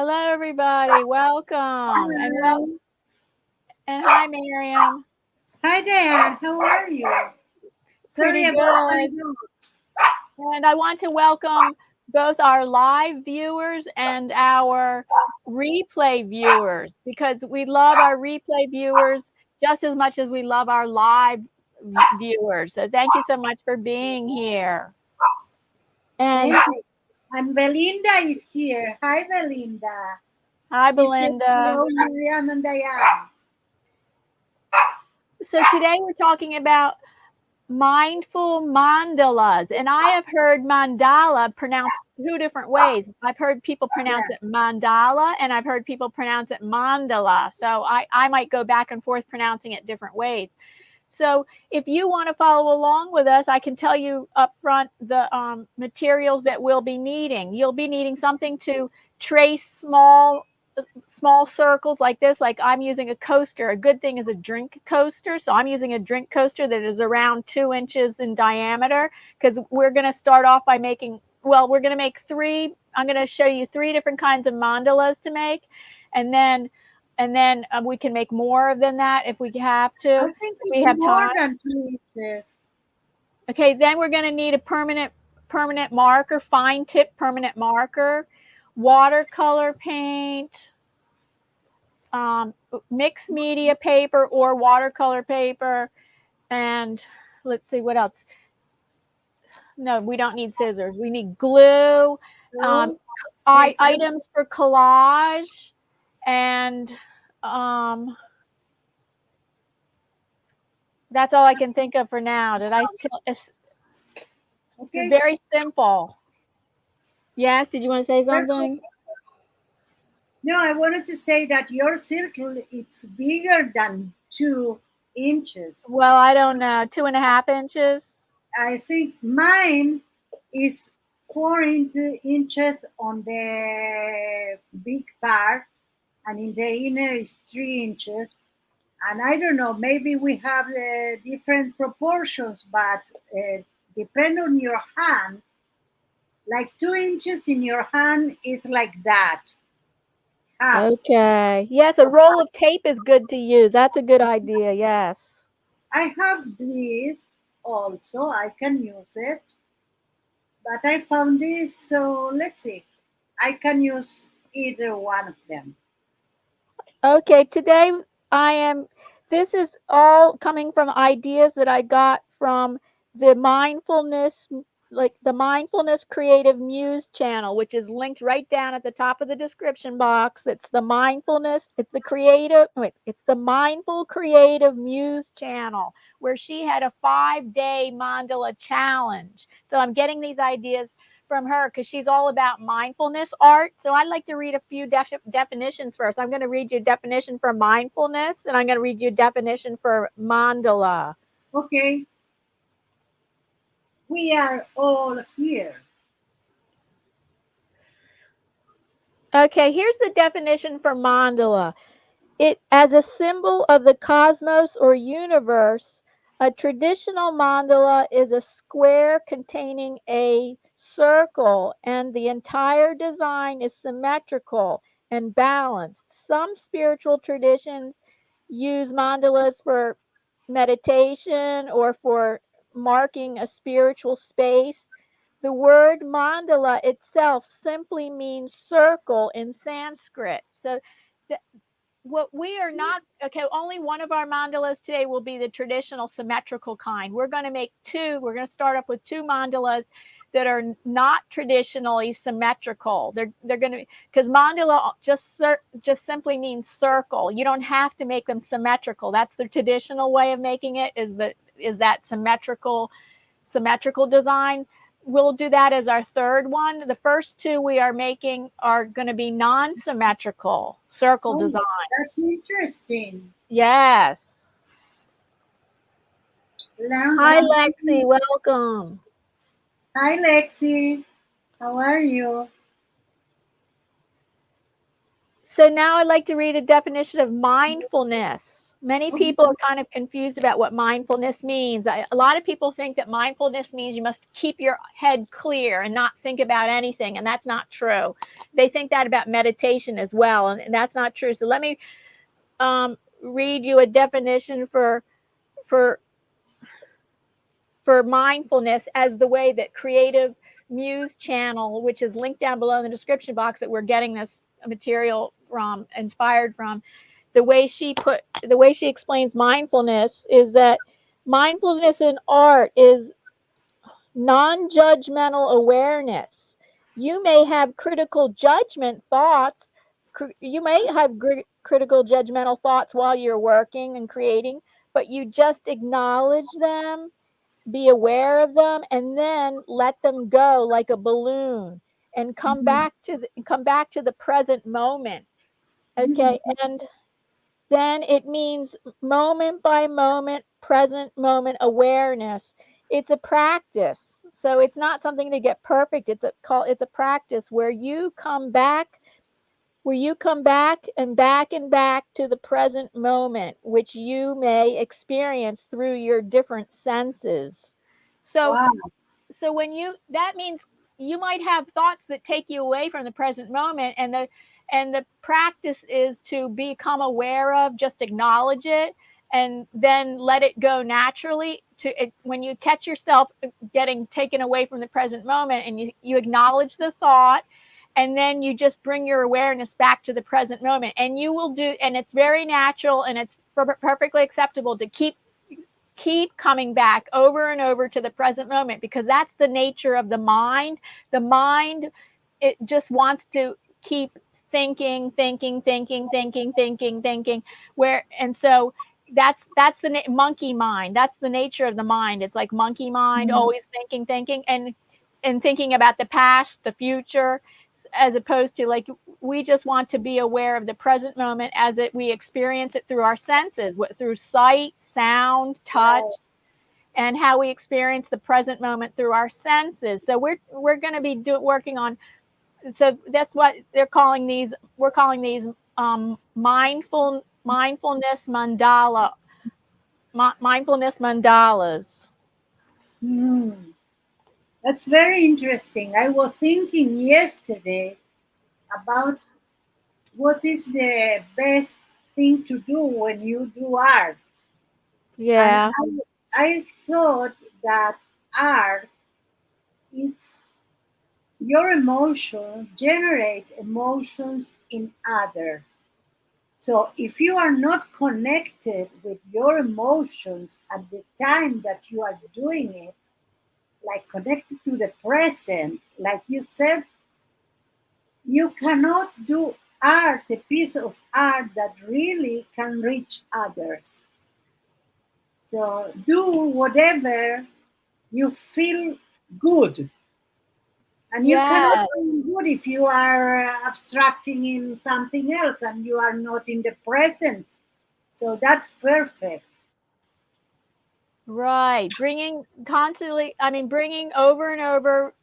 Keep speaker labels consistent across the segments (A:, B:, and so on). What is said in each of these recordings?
A: Hello, everybody. Welcome.
B: Hello.
A: And hi, Myriam.
B: Hi there. How are you? Sorry
A: Pretty
B: about my
A: good.
B: nose.
A: And I want to welcome both our live viewers and our replay viewers because we love our replay viewers just as much as we love our live viewers. So thank you so much for being here. And
B: Thank you. And Belinda is here. Hi, Belinda.
A: hi,
B: She said
A: Belinda.
B: hello, Myriam and Diana.
A: So today we're talking about mindful mandalas. And I have heard mandala pronounced two different ways. I've heard people pronounce
B: Yeah.
A: it mandala and I've heard people pronounce it mandala. So I might go back and forth pronouncing it different ways. So if you want to follow along with us, I can tell you up front the materials that we'll be needing. You'll be needing something to trace small circles like this. Like I'm using a coaster. A good thing is a drink coaster. So I'm using a drink coaster that is around 2 inches in diameter because we're going to start off by making, well, we're going to make three. I'm going to show you 3 different kinds of mandalas to make. And then we can make more than that if we have to,
B: I think
A: if we
B: it's
A: have
B: more
A: time.
B: than 2 inches.
A: Okay, then we're going to need a permanent marker, fine tip permanent marker, watercolor paint, mixed media paper or watercolor paper, and let's see what else. No, we don't need scissors. We need glue,
B: So,
A: items for collage, and that's all I can think of for now. It's
B: okay.
A: very simple. Yes, did you want to say something?
B: No, I wanted to say that your circle it's bigger than 2 inches.
A: Well, I don't know, 2.5 inches.
B: I think mine is 4 inches on the big part, and in the inner is 3 inches. And I don't know, maybe we have different proportions, but depend on your hand. Like 2 inches in your hand is like that. Half.
A: Okay. Yes, a roll of tape is good to use. That's a good idea. Yes.
B: I have this also. I can use it, but I found this. So let's see. I can use either one of them.
A: Okay. Today this is all coming from ideas that I got from the mindfulness creative Muse channel, which is linked right down at the top of the description box. It's the mindful creative Muse channel where she had a 5-day mandala challenge. So I'm getting these ideas from her because she's all about mindfulness art. So I'd like to read a few definitions first. I'm going to read you a definition for mindfulness and I'm going to read you a definition for mandala.
B: Okay. We are all here.
A: Okay, here's the definition for mandala. It as a symbol of the cosmos or universe, a traditional mandala is a square containing a circle, and the entire design is symmetrical and balanced. Some spiritual traditions use mandalas for meditation or for marking a spiritual space. The word mandala itself simply means circle in Sanskrit. So what we are not okay, only one of our mandalas today will be the traditional symmetrical kind. We're going to make 2. We're going to start off with 2 mandalas that are not traditionally symmetrical. They're going to, because mandala just simply means circle. You don't have to make them symmetrical. That's the traditional way of making it, is that symmetrical design. We'll do that as our third one. The first 2 we are making are going to be non-symmetrical circle
B: Oh, that's
A: designs.
B: interesting.
A: Yes. Hi,
B: Hi,
A: Lexi. Welcome.
B: Lexi. How are you?
A: So now I'd like to read a definition of mindfulness. Many people are kind of confused about what mindfulness means. A lot of people think that mindfulness means you must keep your head clear and not think about anything, and that's not true. They think that about meditation as well, and that's not true. So let me read you a definition for mindfulness as the way that Creative Muse channel, which is linked down below in the description box that we're getting this material from, inspired from, the way she explains mindfulness is that mindfulness in art is non-judgmental awareness. You may have critical judgment thoughts. You may have critical judgmental thoughts while you're working and creating, but you just acknowledge them, be aware of them, and then let them go like a balloon and come back to the present moment. Okay, and then it means moment by moment, present moment awareness. It's a practice. So it's not something to get perfect. It's a practice where you come back and back and back to the present moment, which you may experience through your different senses. So
B: Wow.
A: when that means you might have thoughts that take you away from the present moment, and the practice is to become aware of, just acknowledge it, and then let it go naturally. When you catch yourself getting taken away from the present moment, and you acknowledge the thought, and then you just bring your awareness back to the present moment, and you will do, and it's very natural, and it's perfectly acceptable to keep coming back over and over to the present moment, because that's the nature of the mind. The mind, it just wants to keep thinking, where, and so that's the monkey mind. That's the nature of the mind. It's like monkey mind, always thinking, and thinking about the past, the future, as opposed to, like, we just want to be aware of the present moment as we experience it through our senses, through sight, sound, touch, and how we experience the present moment through our senses. So we're going to be working on. So that's what they're calling these. We're calling these mindfulness mandala, mindfulness mandalas.
B: That's very interesting. I was thinking yesterday about what is the best thing to do when you do art. And
A: Yeah.
B: I thought that art, it's your emotions generate emotions in others. So if you are not connected with your emotions at the time that you are doing it, like connected to the present, like you said, you cannot do art, a piece of art that really can reach others. So do whatever you feel good. And you cannot
A: Yeah.
B: feel good if you are abstracting in something else and you are not in the present. So that's perfect.
A: Right. Bringing over and over,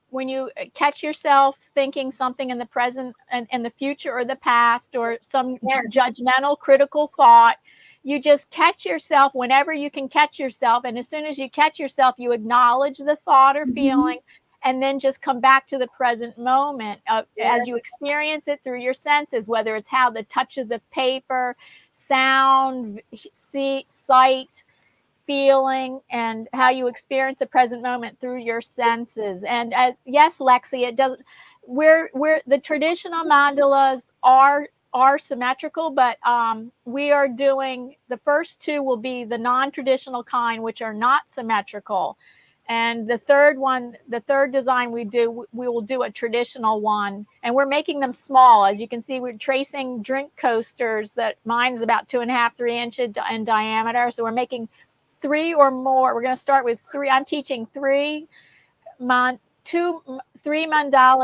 A: when you catch yourself thinking something in the present and in the future or the past, or some
B: Yes.
A: judgmental, critical thought, you just catch yourself whenever you can catch yourself. And as soon as you catch yourself, you acknowledge the thought or
B: Mhm.
A: feeling, and then just come back to the present moment as
B: Yes.
A: you experience it through your senses, whether it's how the touch of the paper, sound, sight, feeling, and how you experience the present moment through your senses. And yes, Lexi, it doesn't. We're the traditional mandalas are symmetrical, but we are doing, the first two will be the non-traditional kind, which are not symmetrical. And the third design we will do a traditional one, and we're making them small. As you can see, we're tracing drink coasters that mine is about 2.5, 3 inches in diameter. So we're making three or more. We're going to start with three. I'm teaching three mandala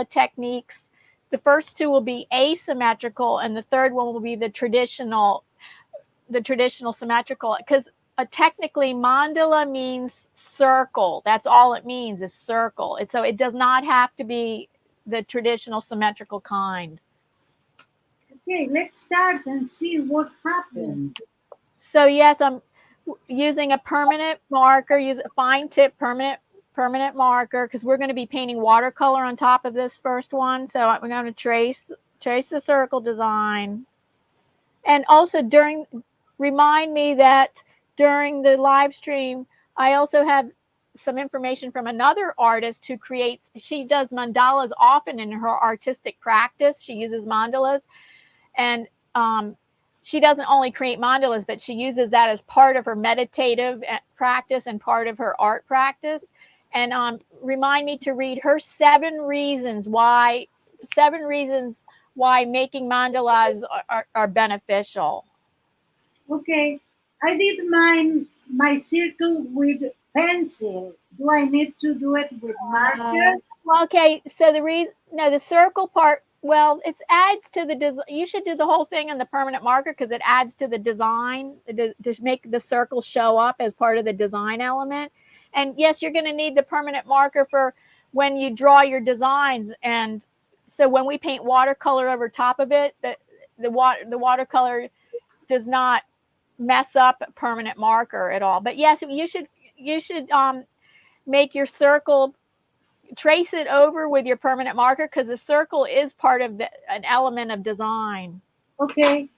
A: techniques. The first two will be asymmetrical, and the third one will be the traditional symmetrical. Because technically, mandala means circle. That's all it means, is circle. So it does not have to be the traditional symmetrical kind.
B: Okay, let's start and see what happened.
A: So yes, I'm using a permanent marker, use a fine tip permanent marker, because we're going to be painting watercolor on top of this first one. So I'm going to trace the circle design. And also remind me that during the live stream, I also have some information from another artist who she does mandalas often in her artistic practice. She uses mandalas, and she doesn't only create mandalas, but she uses that as part of her meditative practice and part of her art practice. And remind me to read her 7 reasons why making mandalas are beneficial.
B: Okay. I did my circle with pencil. Do I need to do it with marker?
A: Well, okay, so the circle part, well, it adds to the design. You should do the whole thing on the permanent marker because it adds to the design to make the circle show up as part of the design element. And yes, you're going to need the permanent marker for when you draw your designs. And so when we paint watercolor over top of it, the watercolor does not mess up permanent marker at all. But yes, you should make your circle, trace it over with your permanent marker, because the circle is part of an element of design.
B: Okay.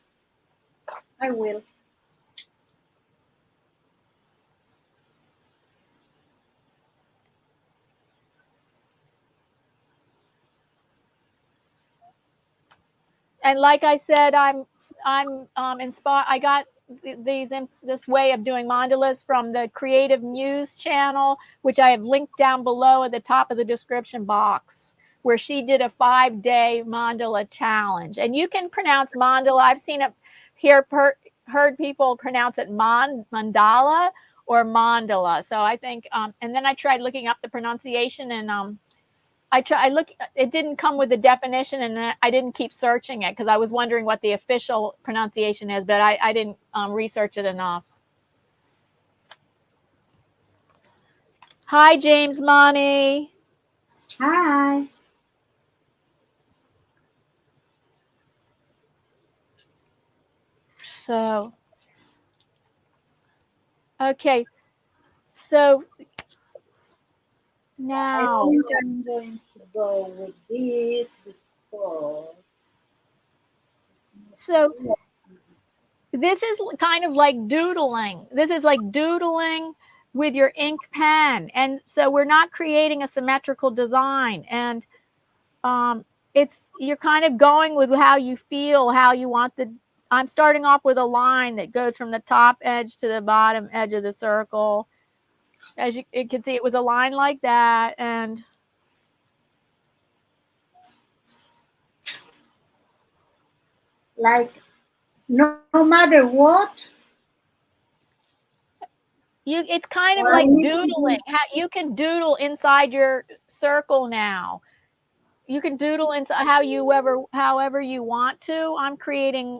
B: I will.
A: And like I said, I'm inspired. I got this way of doing mandalas from the Creative Muse channel, which I have linked down below at the top of the description box, where she did a 5-day mandala challenge. And you can pronounce mandala. I've seen it heard people pronounce it mandala or mandala. So I think, and then I tried looking up the pronunciation, and it didn't come with the definition, and then I didn't keep searching it because I was wondering what the official pronunciation is, but I didn't research it enough. Hi, James Money.
B: Hi.
A: So, okay. So now,
B: I think I'm going to go with this because
A: so this is kind of like doodling. This is like doodling with your ink pen. And so we're not creating a symmetrical design. And you're kind of going with how you feel, how you want I'm starting off with a line that goes from the top edge to the bottom edge of the circle. As you can see, it was a line like that. And
B: like no matter what,
A: it's kind of
B: or I
A: like
B: need to
A: doodling.
B: do.
A: How you can doodle inside your circle now. You can doodle inside however you want to. I'm creating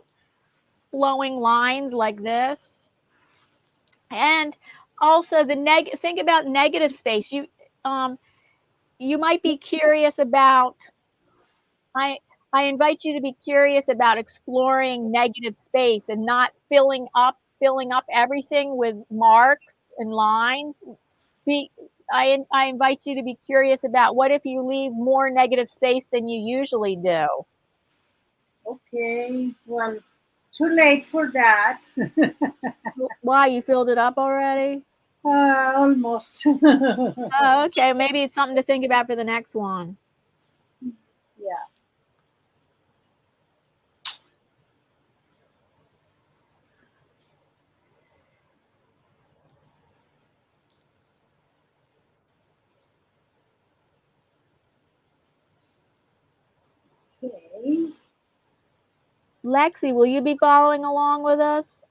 A: flowing lines like this. And also think about negative space. You might be curious about, I I invite you to be curious about exploring negative space and not filling up everything with marks and lines. I invite you to be curious about, what if you leave more negative space than you usually do?
B: Okay, well, too late for that.
A: Why, you filled it up already?
B: Almost.
A: Oh, okay. Maybe it's something to think about for the next one.
B: Yeah. Okay.
A: Lexi, will you be following along with us?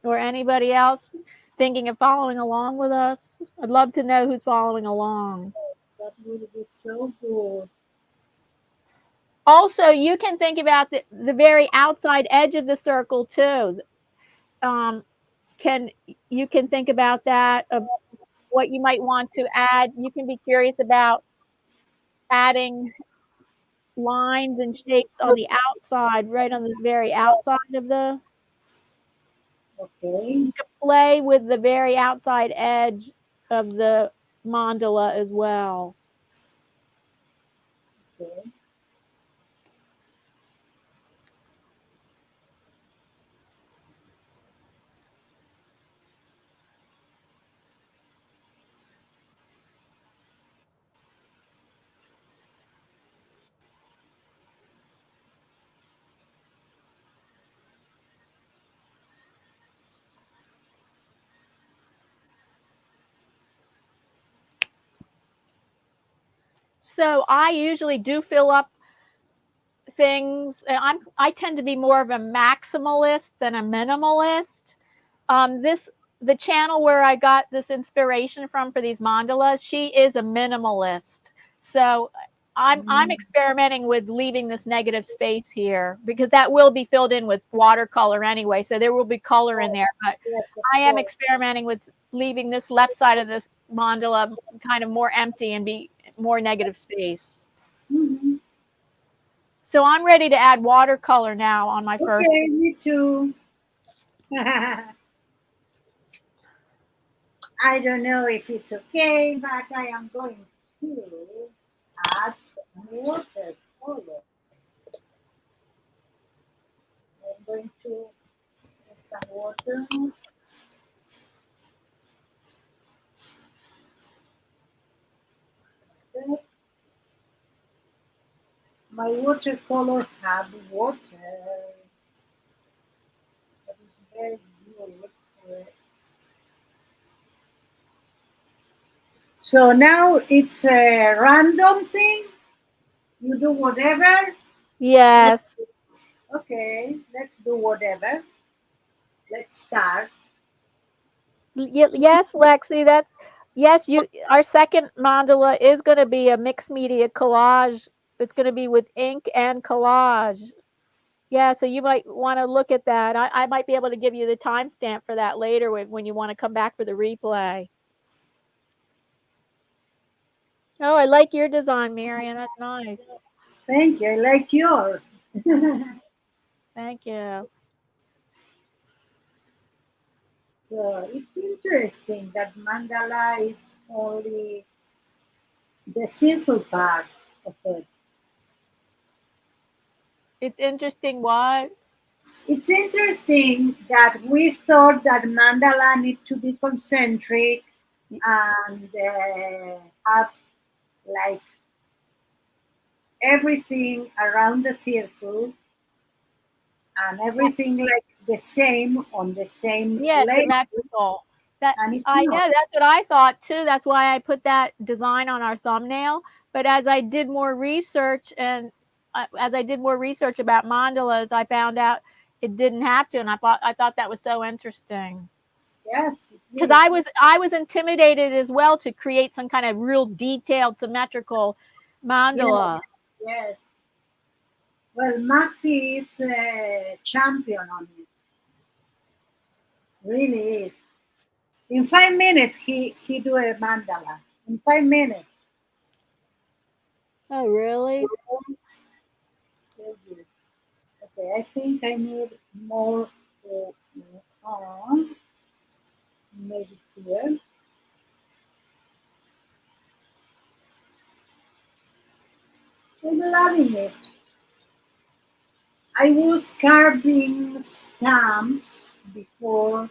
A: Or anybody else thinking of following along with us? I'd love to know who's following along.
B: That would be so good.
A: Also, you can think about the very outside edge of the circle too. Um, you can think about that, of what you might want to add. You can be curious about adding lines and shapes on the outside, right on the very outside of the.
B: Okay.
A: You can play with the very outside edge of the mandala as well.
B: Okay.
A: So I usually do fill up things, and I tend to be more of a maximalist than a minimalist. The channel where I got this inspiration from for these mandalas, she is a minimalist. So I'm experimenting with leaving this negative space here because that will be filled in with watercolor anyway. So there will be color in there, but
B: Yes, of
A: I am
B: course.
A: experimenting with leaving this left side of this mandala kind of more empty and be more negative space.
B: Mhm.
A: So I'm ready to add watercolor now on my first.
B: Okay, me too. I don't know if it's okay, but I am going to add some watercolor. I'm going to put some water. My watercolor have water. That is very good. So now it's a random thing. You do whatever. Let's,
A: Yes.
B: okay, let's do whatever. Let's start.
A: Yes, Lexi, that's yes, you our second mandala is going to be a mixed media collage. It's going to be with ink and collage. Yeah, so you might want to look at that. I might be able to give you the timestamp for that later when you want to come back for the replay. Oh, I like your design, Myriam. That's nice.
B: Thank you. I like yours.
A: Thank you.
B: So it's interesting that mandala is only the simple part of it.
A: It's interesting what?
B: It's interesting that we thought that mandala need to be concentric and have like everything around the circle and everything like the same on the same
A: Yeah,
B: layer,
A: symmetrical. That
B: and it's
A: I
B: not.
A: know that's what I thought too. That's why I put that design on our thumbnail. But as I did more research and as I did more research about mandalas, I found out it didn't have to, and I thought that was so interesting
B: Yes, it
A: because
B: is.
A: I was intimidated as well to create some kind of real detailed symmetrical
B: Yes,
A: mandala.
B: yes. Well, Maxi is a champion on it. Really is. In 5 minutes, he do a mandala. In 5 minutes.
A: Oh, really?
B: So good. Okay, I think I need more on. Maybe here. I'm loving it. I was carving stamps before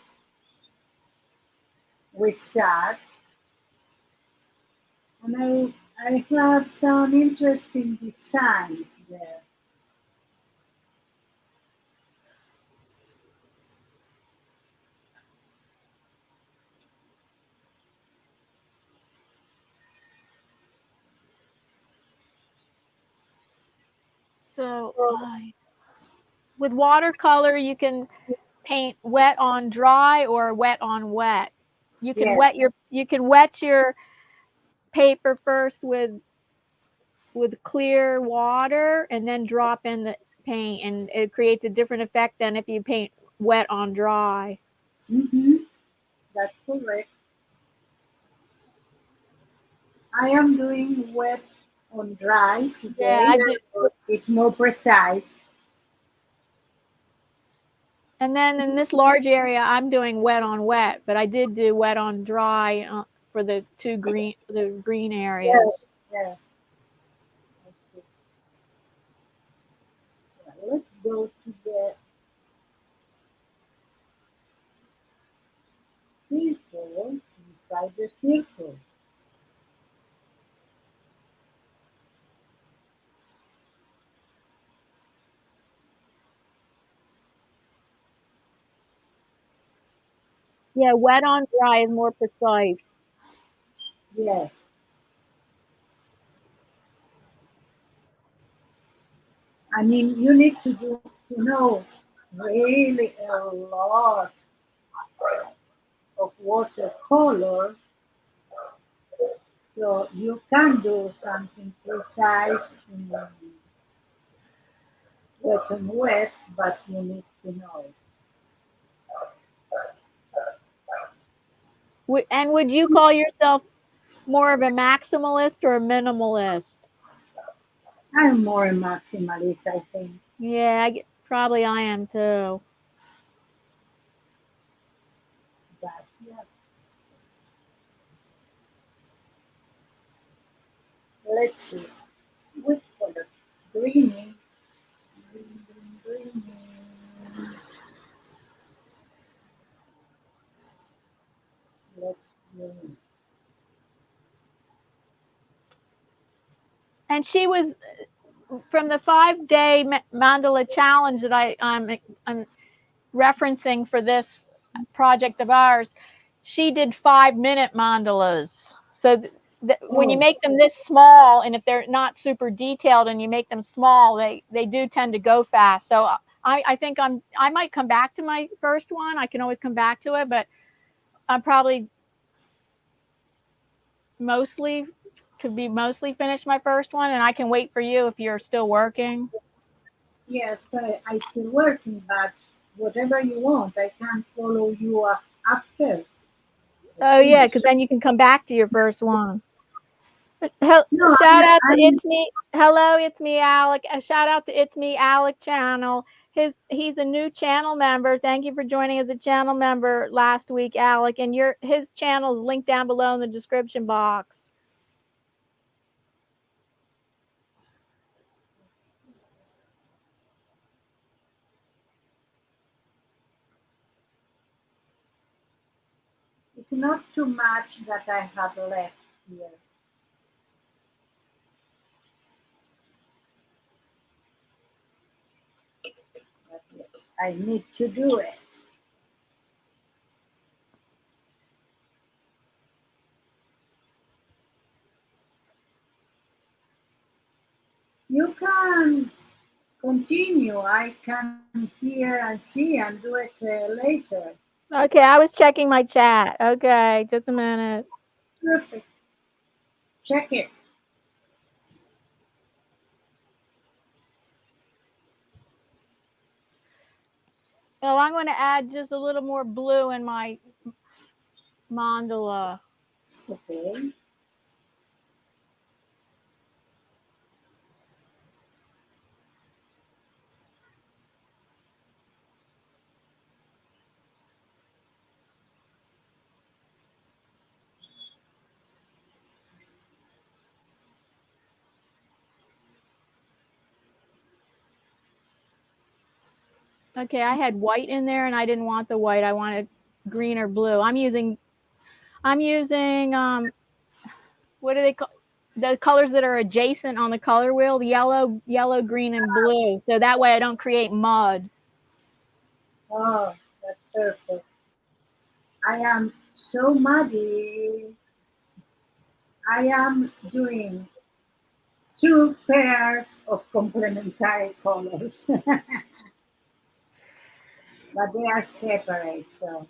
B: we start, and I have some interesting designs there.
A: So with watercolor, you can paint wet on dry or wet on wet.
B: Yes.
A: You can wet your paper first with clear water and then drop in the paint, and it creates a different effect than if you paint wet on dry.
B: Mm-hmm. That's correct. I am doing wet. on dry
A: Yeah,
B: today.
A: I did.
B: So it's more precise.
A: And then in this large area, I'm doing wet on wet, but I did do wet on dry for the green
B: Yes,
A: areas.
B: yes. Okay. Well, let's go to the circles inside the circle.
A: Yeah, wet on dry is more precise.
B: Yes. I mean, you need to know really a lot of watercolor so you can do something precise in wet and wet, but you need to know it.
A: And would you call yourself more of a maximalist or a minimalist?
B: I'm more a maximalist, I think.
A: Yeah, probably I am too.
B: But yeah, let's see. Which color? Greeny. Green, green, green. Let's green.
A: And she was from the 5-day mandala challenge that I'm referencing for this project of ours. She did 5-minute mandalas. So when you
B: Oh,
A: make them this small, and if they're not super detailed and you make them small, they do tend to go fast. So I think I might come back to my first one. I can always come back to it, but I'm probably mostly mostly finish my first one, and I can wait for you if you're still working.
B: yes, I still working, but whatever you want, I can follow you after I
A: Oh yeah,
B: finish.
A: because then you can come back to your first one.
B: No,
A: Shout out to
B: I'm
A: It's Me. Hello, it's me, Alec. A shout out to It's Me, Alec channel. He's a new channel member. Thank you for joining as a channel member last week, Alec. And his channel is linked down below in the description box.
B: it's not too much that I have left here. But yes, I need to do it. You can continue. I can hear and see and do it later.
A: Okay, I was checking my chat. Okay, just a minute.
B: Perfect. Check it.
A: Oh, I'm going to add just a little more blue in my mandala.
B: Okay.
A: Okay, I had white in there, and I didn't want the white. I wanted green or blue. I'm using what do they call the colors that are adjacent on the color wheel? The yellow, green, and blue. So that way I don't create mud.
B: Oh, that's perfect. I am so muddy. I am doing two pairs of complementary colors, but they are separate, so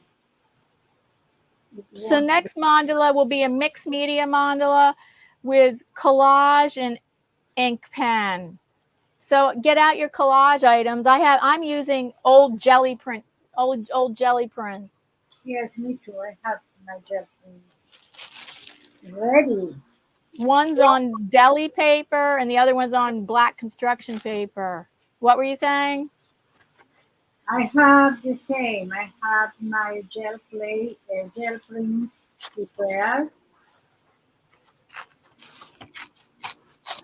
B: it
A: So
B: won't be.
A: next mandala will be a mixed media mandala with collage and ink pen. So get out your collage items. I'm using old jelly prints.
B: Yes, me too. I have my gel ready.
A: One's on deli paper and the other one's on black construction paper. What were you saying?
B: I have the same. I have my gel prints prepared,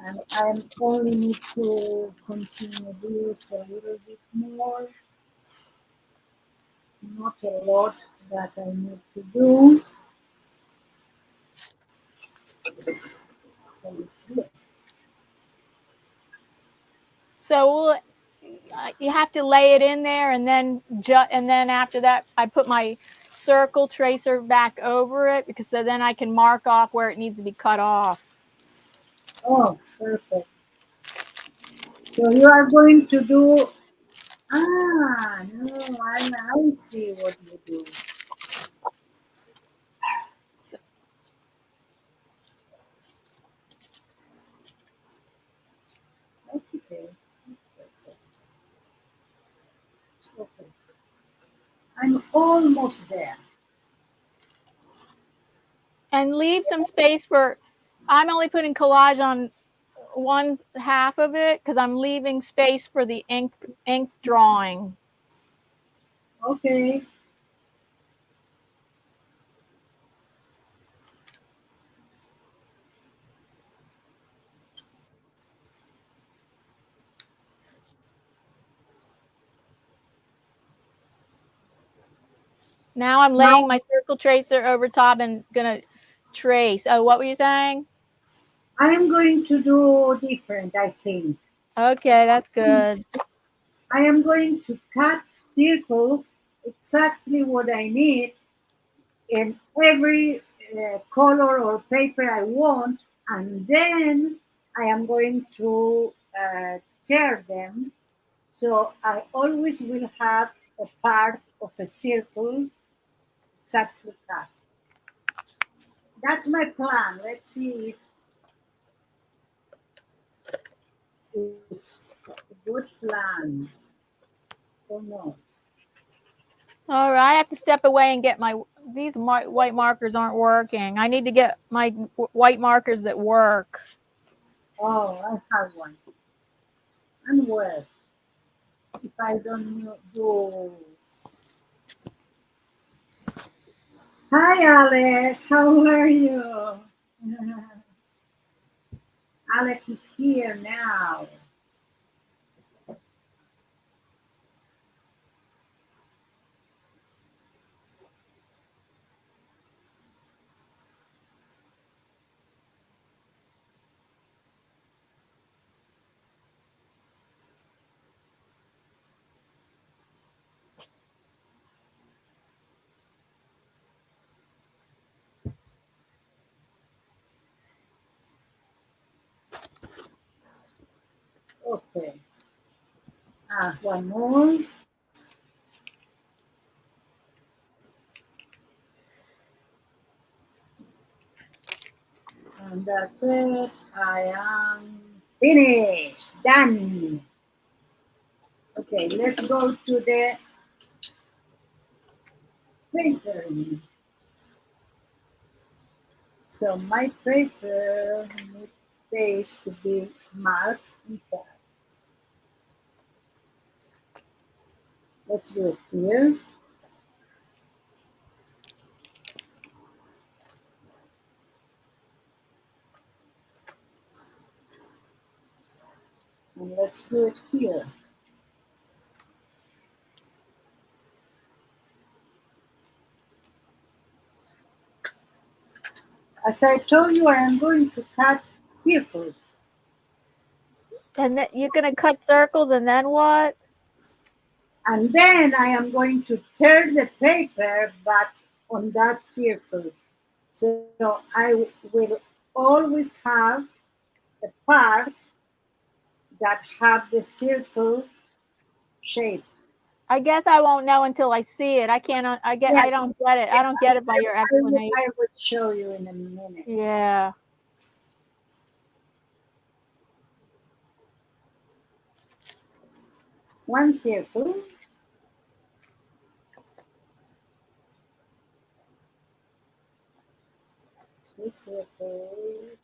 B: and I only need to continue this a little bit more. Not a lot that I need to do. So it's good.
A: So you have to lay it in there, and then after that, I put my circle tracer back over it because so then I can mark off where it needs to be cut off.
B: Oh, perfect. So you are going to do. Ah, no, I see what you do. That's okay. Okay. I'm almost there.
A: And leave some space for. I'm only putting collage on one half of it because I'm leaving space for the ink drawing.
B: Okay.
A: Now I'm laying my circle tracer over top and gonna trace. Oh, what were you saying?
B: I'm going to do different, I think.
A: Okay, that's good.
B: I am going to cut circles exactly what I need in every color or paper I want, and then I am going to tear them. So I always will have a part of a circle exactly cut. That's my plan. Let's see if it's a good plan or not.
A: All right, I have to step away and get my these white markers aren't working. I need to get my white markers that work.
B: Oh, I have one. And where? If I don't do. Hi, Alec. How are you? Alec is here now. Okay. One more. And that's it. I am finished. Done. Okay, let's go to the paper. So my paper needs space to be marked inside. Let's do it here. And let's do it here. As I told you, I am going to cut circles.
A: And then you're gonna cut circles, and then what?
B: And then I am going to tear the paper, but on that circle. So I will always have a part that have the circle shape.
A: I guess I won't know until I see it. I can't.
B: Yes,
A: I don't get it. I don't get it by your explanation.
B: I will show you in a minute.
A: Yeah.
B: One circle. Two circles.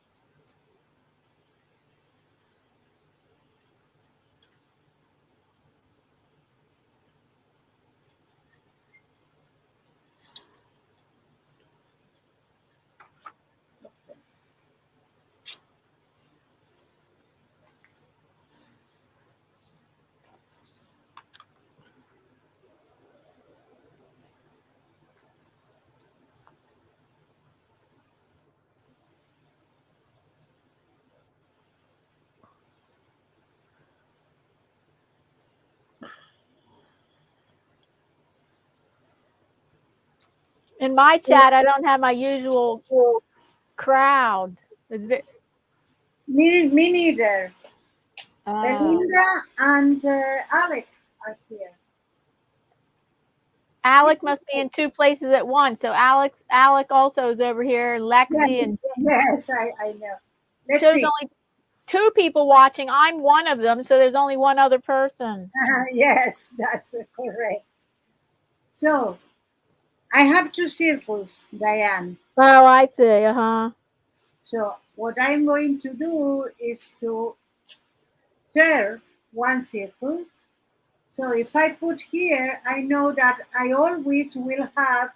A: In my chat, I don't have my usual crowd. It's
B: Me neither.
A: oh.
B: Belinda and Alec are here.
A: Alec
B: It's
A: must be in two places at once. So Alec also is over here, and
B: yes,
A: Lexi, and
B: yes, I know. Let's
A: shows
B: see.
A: only two people watching. I'm one of them, so there's only one other person.
B: Yes, that's correct. So I have two circles, Diane.
A: Oh, I see. Uh-huh.
B: So what I'm going to do is to turn one circle. So if I put here, I know that I always will have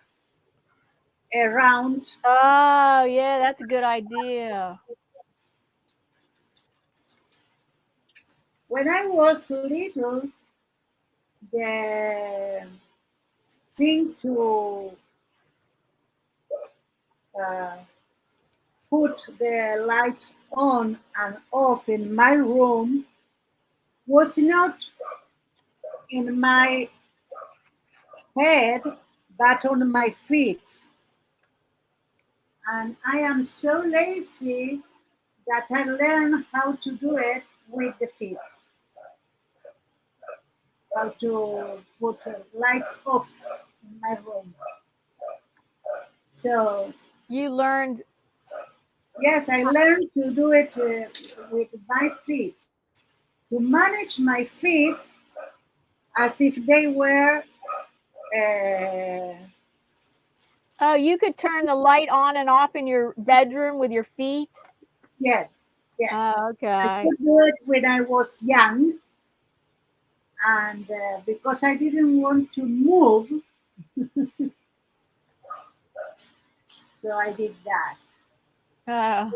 B: a round.
A: Oh, yeah, that's a good idea.
B: When I was little, the thing to uh, put the light on and off in my room was not in my head but on my feet. And I am so lazy that I learned how to do it with the feet, how to put lights off in my room. So
A: You learned.
B: yes, I learned to do it with my feet, to manage my feet as if they were, uh,
A: Oh, you could turn the light on and off in your bedroom with your feet.
B: yes, yes.
A: Oh,
B: I
A: okay.
B: could do it when I was young, and because I didn't want to move, so I did that.
A: Oh.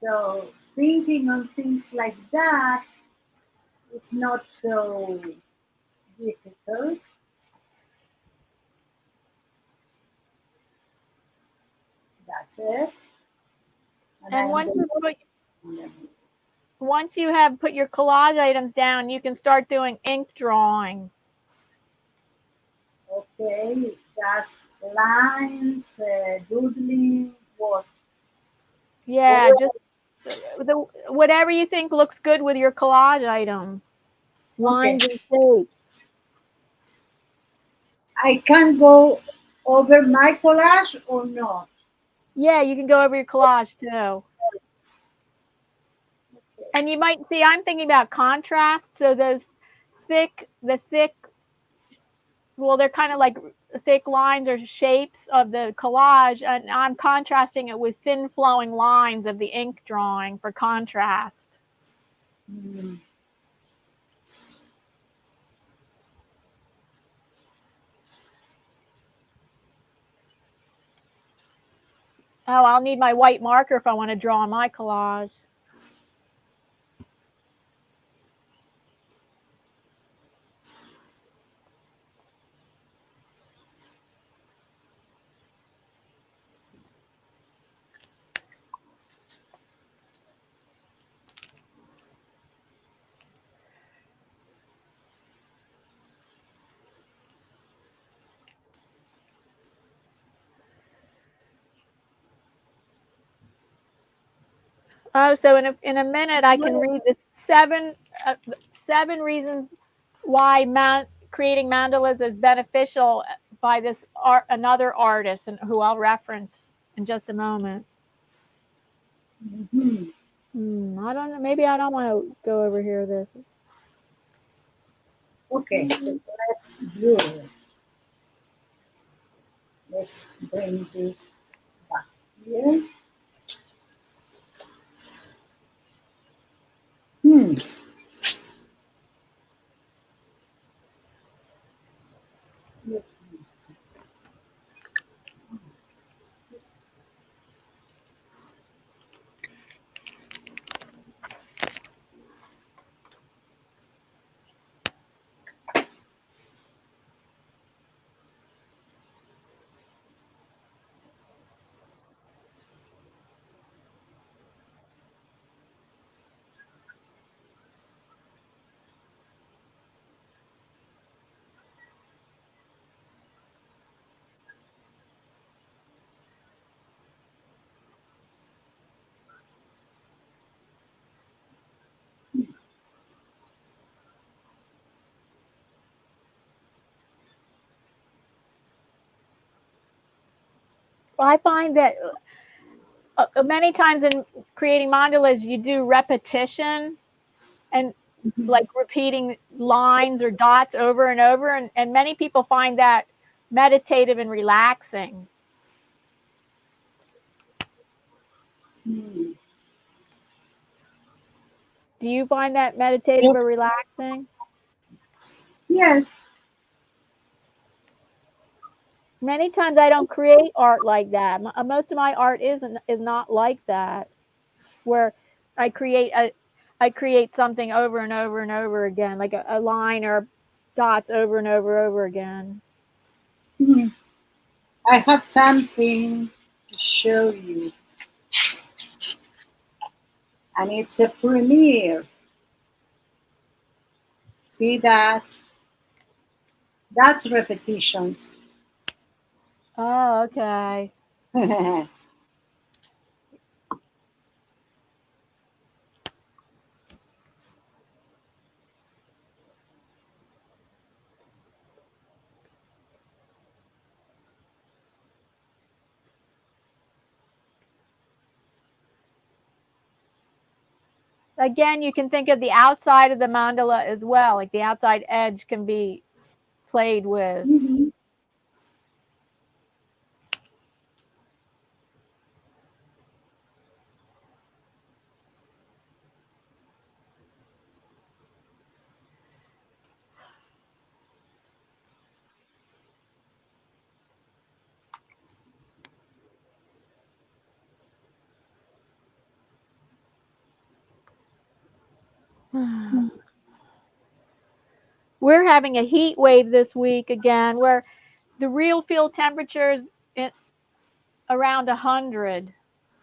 B: So thinking on things like that is not so difficult. That's it. And
A: And
B: I'm going to,
A: once you have put your collage items down, you can start doing ink drawing.
B: okay, that's lines, doodling, what?
A: Yeah, just the whatever you think looks good with your collage item,
B: Okay,
A: lines and shapes.
B: I can go over my collage or not.
A: Yeah, you can go over your collage too. And you might see I'm thinking about contrast. So those thick, well, they're kind of like thick lines or shapes of the collage, and I'm contrasting it with thin flowing lines of the ink drawing for contrast.
B: Hmm.
A: Oh, I'll need my white marker if I want to draw on my collage. Oh, so in a minute I can read this seven reasons why creating mandalas is beneficial by this another artist and who I'll reference in just a moment.
B: Mhm.
A: I don't know. Maybe I don't want to go over here. This.
B: Okay, so let's do it. Let's bring this back here. Hmm. Let me see.
A: I find that many times in creating mandalas, you do repetition and like repeating lines or dots over and over. And many people find that meditative and relaxing.
B: Hmm.
A: Do you find that meditative or relaxing?
B: Yes.
A: Many times I don't create art like that. Most of my art is not like that, where I create a I create something over and over and over again, like a line or dots over and over again.
B: Hmm. I have something to show you, and it's a premiere. See that? That's repetitions.
A: Oh, okay. Again, you can think of the outside of the mandala as well, like the outside edge can be played with.
B: Mhm.
A: We're having a heat wave this week again, where the real field temperature is around 100.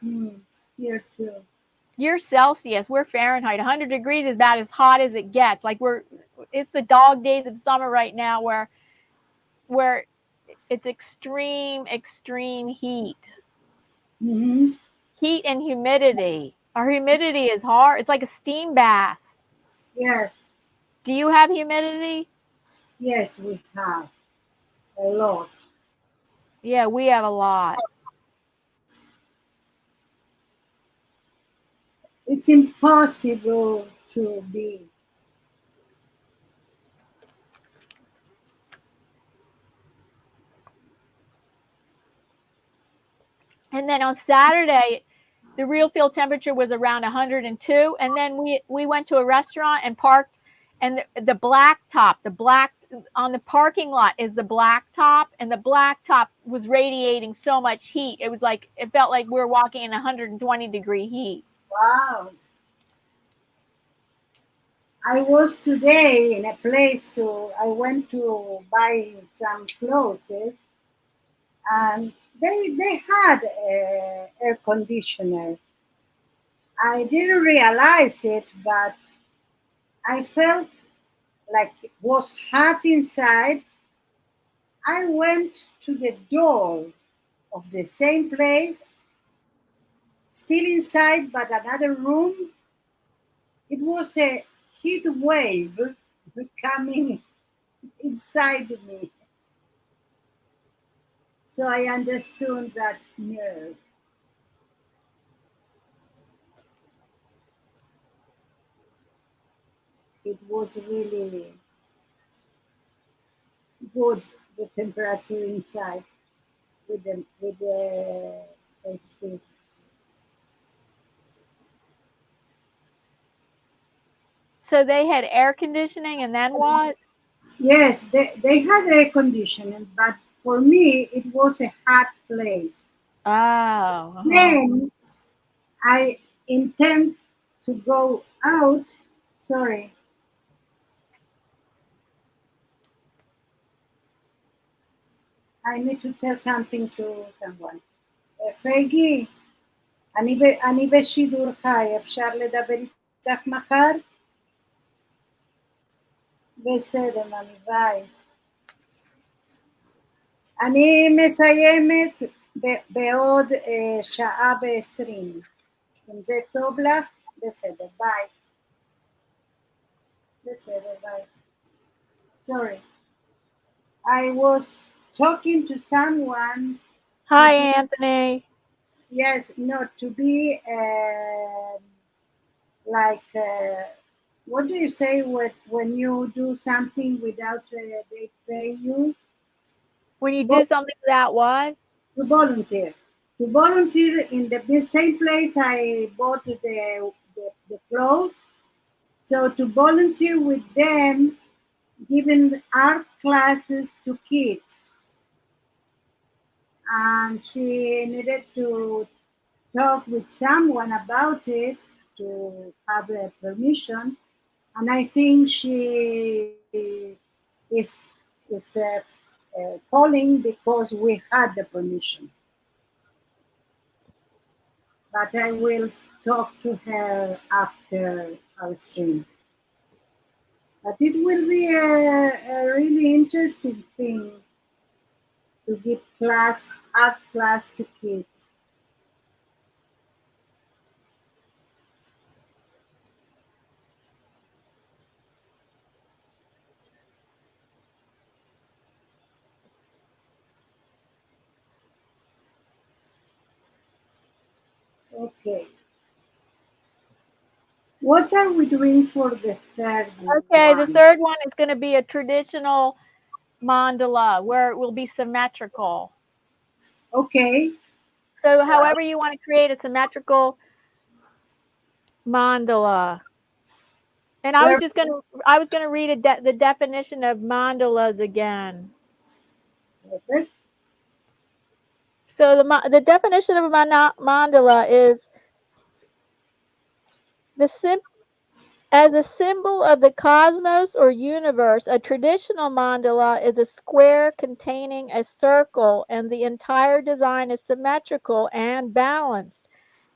B: Mm. Here too.
A: You're Celsius, we're Fahrenheit. 100 degrees is about as hot as it gets. Like it's the dog days of summer right now, where it's extreme heat.
B: Hmm.
A: Heat and humidity. Our humidity is hard. It's like a steam bath.
B: Yes,
A: Do you have humidity?
B: yes, we have a lot.
A: Yeah, we have a lot.
B: It's impossible to be.
A: And then on Saturday, the real field temperature was around 102. And then we went to a restaurant and parked, and the black top, the black on the parking lot is the black top, and the black top was radiating so much heat. It was like it felt like we were walking in 120-degree heat.
B: Wow. I was today in a place I went to buy some clothes, and they had air conditioner. I didn't realize it, but I felt like it was hot inside. I went to the door of the same place, still inside, but another room. It was a heat wave coming inside me. So I understood that no, it was really good, the temperature inside with the AC.
A: So they had air conditioning, and then what?
B: Yes, they had air conditioning, but for me it was a hot place.
A: Oh, uh-huh.
B: Then I intend to go out. Sorry, I need to tell something to someone. פייגי, אני בשידור חי, אפשר לדבר איתך מחר? בסדר, ממי, ביי. אני מסיימת בעוד שעה ו20. אם זה טוב לך, בסדר, ביי. בסדר, ביי. Sorry. I was talking to someone to
A: Hi,
B: be,
A: Anthony.
B: yes, no, to be like, what do you say when you do something without they pay you?
A: When you do
B: Vo-
A: something without what?
B: to volunteer. To volunteer in the same place I bought the clothes. So to volunteer with them, giving art classes to kids. And she needed to talk with someone about it to have a permission. And I think she is calling because we had the permission. But I will talk to her after our stream. But it will be a really interesting thing to give art class to kids. Okay. What are we doing for the third
A: Okay, the
B: one?
A: third one is going to be a traditional mandala where it will be symmetrical.
B: Okay.
A: So,
B: Well,
A: however you want to create a symmetrical mandala. And
B: per-
A: I was going to read the definition of mandalas again.
B: perfect.
A: So the definition of a mandala is the sim as a symbol of the cosmos or universe. A traditional mandala is a square containing a circle, and the entire design is symmetrical and balanced.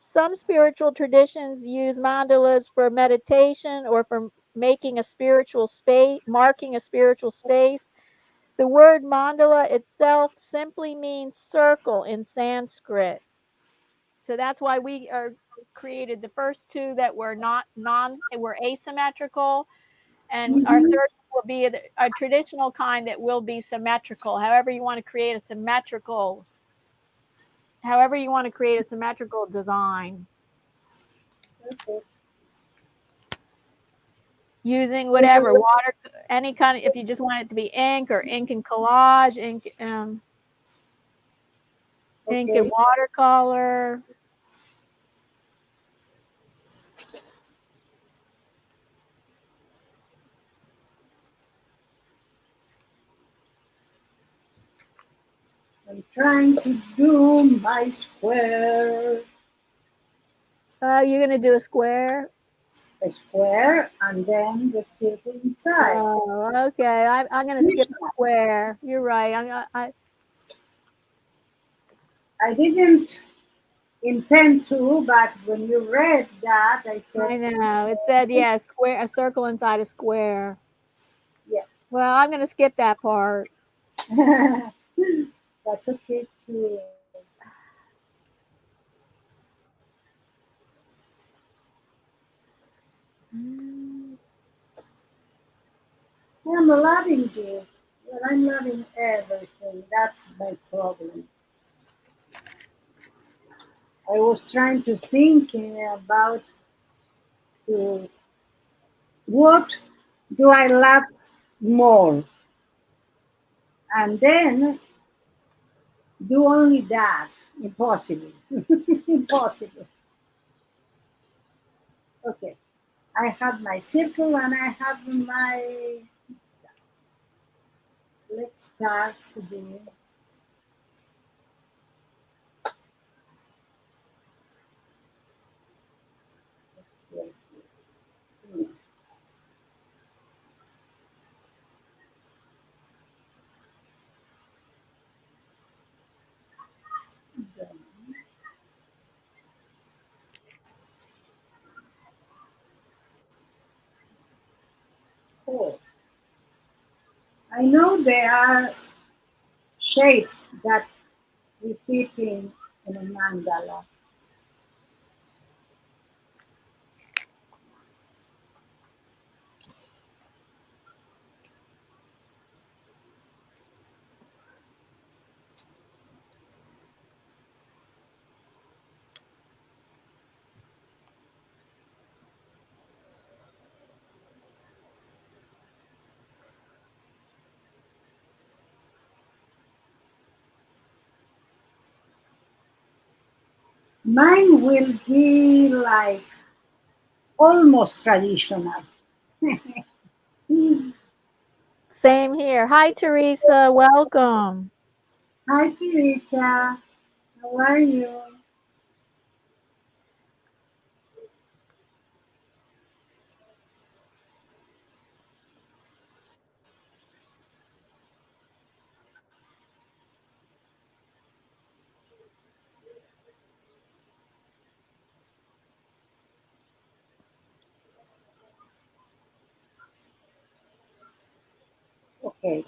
A: Some spiritual traditions use mandalas for meditation or for making a spiritual space, marking a spiritual space. The word mandala itself simply means circle in Sanskrit. So that's why we are created the first two that were not non were asymmetrical, and our
B: Mhm.
A: third will be a traditional kind that will be symmetrical. However you want to create a symmetrical design
B: Perfect.
A: using
B: We
A: whatever
B: will-
A: water, any kind of, if you just want it to be ink or ink and collage, ink and
B: Okay.
A: watercolor.
B: I'm trying to do my square.
A: You're gonna do a square.
B: A square and then the circle inside.
A: Oh, okay. I'm gonna skip the square. You're right.
B: I didn't intend to, but when you read that, I said,
A: I know. It said, yeah, square, a circle inside a square. Well, I'm going to skip that part.
B: yeah, that's okay too.
A: Mm.
B: I'm loving this. Well, I'm loving everything. That's my problem. I was trying to thinking about uh, what do I love more, and then do only that. Impossible. Impossible. Okay. I have my circle and I have my. Let's start to do. Oh, I know there are shapes that we fit in a mandala. Mine will be like almost traditional.
A: Same here. Hi, Teresa. Welcome.
B: Hi, Teresa. How are you? Okay.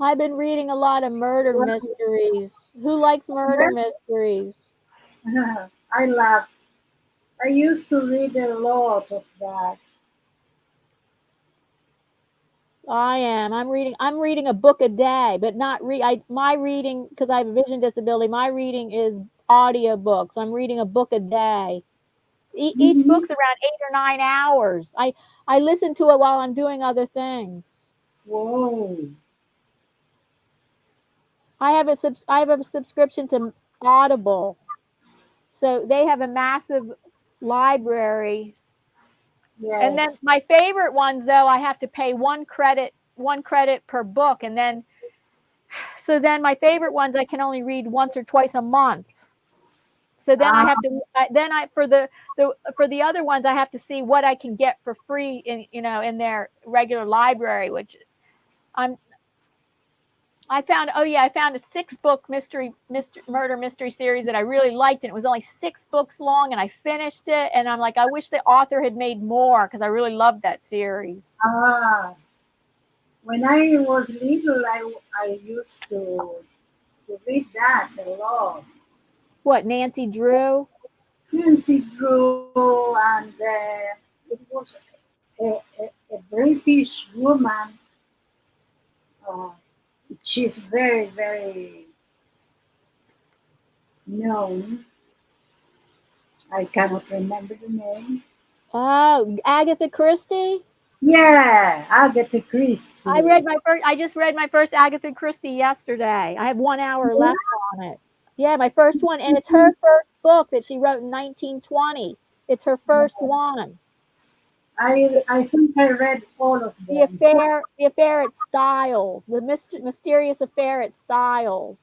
A: I've been reading a lot of murder mysteries. Who likes murder mysteries?
B: I love. I used to read a lot of that.
A: I am. I'm reading a book a day, but not my reading, because I have a vision disability. My reading is audio books. I'm reading a book a day. Each
B: Mhm.
A: book's around 8 or 9 hours. I listen to it while I'm doing other things.
B: Whoa.
A: I have a subscription to Audible. So they have a massive library. And
B: Yes.
A: then my favorite ones, though, I have to pay one credit per book. And then so then my favorite ones I can only read once or twice a month. So then I
B: Ah,
A: have to then I for the other ones I have to see what I can get for free in in their regular library, which I'm I found a 6-book murder mystery series that I really liked, and it was only 6 books long, and I finished it, and I'm like, I wish the author had made more because I really loved that series.
B: ah. When I was little, I used to read that a lot.
A: What, Nancy Drew?
B: Nancy Drew, and it was a British woman. Uh, she's very, very known. I cannot remember the name.
A: Oh, Agatha Christie?
B: Yeah, Agatha Christie.
A: I just read my first Agatha Christie yesterday. I have 1 hour left on it. Yeah, my first one, and it's her first book that she wrote in 1920. It's her first one.
B: I think I read all of them.
A: The affair at Styles, the mysterious affair at Styles.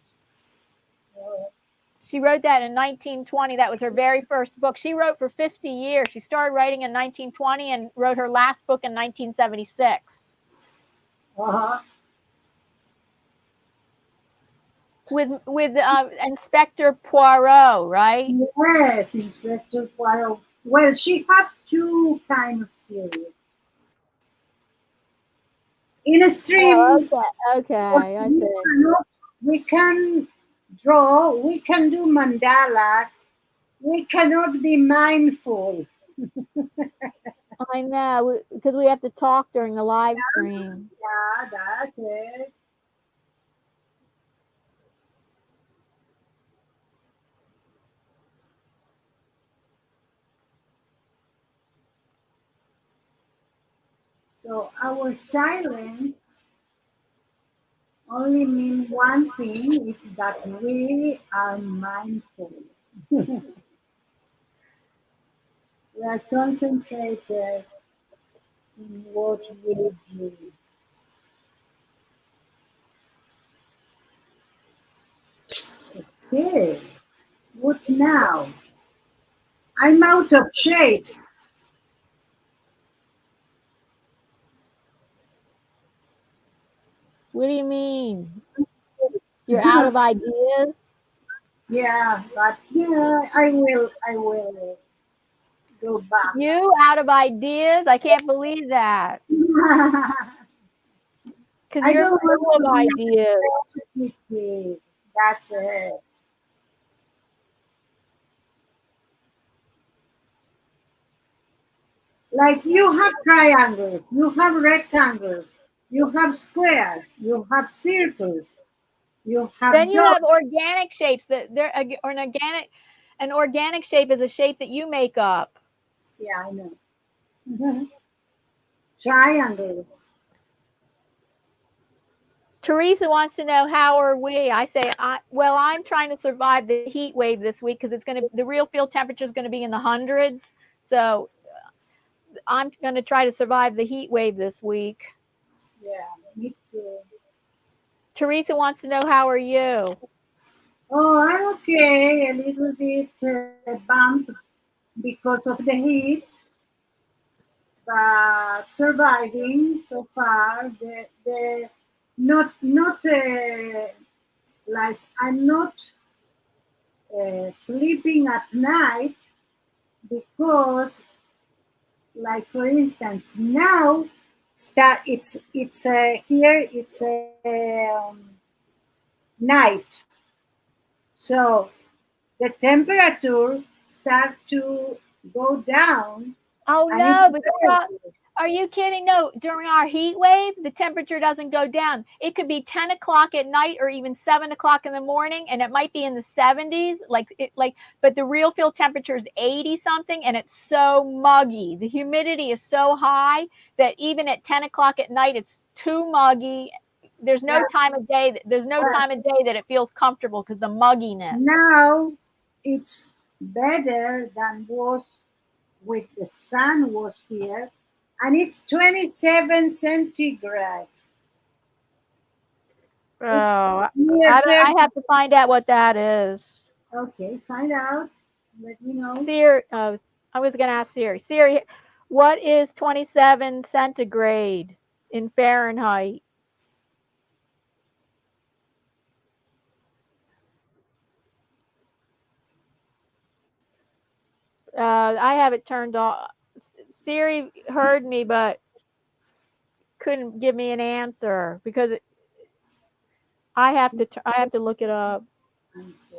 A: She wrote that in 1920. That was her very first book. She wrote for 50 years. She started writing in 1920 and wrote her last book in 1976
B: Uh-huh.
A: with Inspector Poirot, right?
B: Yes, Inspector Poirot. Well, she had two kind of series. In a
A: Oh,
B: stream,
A: okay, I see.
B: we can draw, we can do mandalas, we cannot be mindful.
A: I know because we have to talk during the live stream.
B: Yeah, that's it. So our silence only mean one thing, it's that we are mindful. We are concentrated in what we do. Okay, what now? I'm out of shapes.
A: What do you mean? You're out of ideas?
B: Yeah, but yeah, I will go back.
A: You out of ideas? I can't believe that. Because
B: I
A: you're
B: don't want
A: full
B: to
A: of
B: be
A: ideas.
B: repetitive. That's it. Like you have triangles, you have rectangles, you have squares, you have circles, you
A: Then
B: have
A: you
B: dots.
A: have organic shapes that they're or an organic shape is a shape that you make up.
B: Yeah, I know. Triangles.
A: Teresa wants to know how are we? I say, well, I'm trying to survive the heat wave this week because the real field temperature is going to be in the hundreds. So I'm going to try to survive the heat wave this week.
B: Yeah, me too.
A: Teresa wants to know how are you?
B: Oh, I'm okay. A little bit bumped because of the heat, but surviving so far. The not like I'm not sleeping at night because, like for instance, now start it's here it's night, so the temperature start to go down,
A: Oh
B: and it's
A: no, but
B: very good.
A: are you kidding? No, during our heat wave, the temperature doesn't go down. It could be 10 o'clock at night or even 7 o'clock in the morning, and it might be in the 70s. But the real field temperature is 80 something, and it's so muggy. The humidity is so high that even at 10 o'clock at night, it's too muggy. There's
B: Yeah,
A: no time of day. There's no
B: but
A: time of day that it feels comfortable because the mugginess.
B: now it's better than was with the sun was here, and it's 27 centigrades. It's
A: Oh,
B: near 30.
A: I have to find out what that is.
B: Okay, find out. Let me know.
A: Siri, I was going to ask Siri. Siri, what is 27 centigrade in Fahrenheit? I have it turned off. Siri heard me, but couldn't give me an answer because I have to look it up.
B: Answer.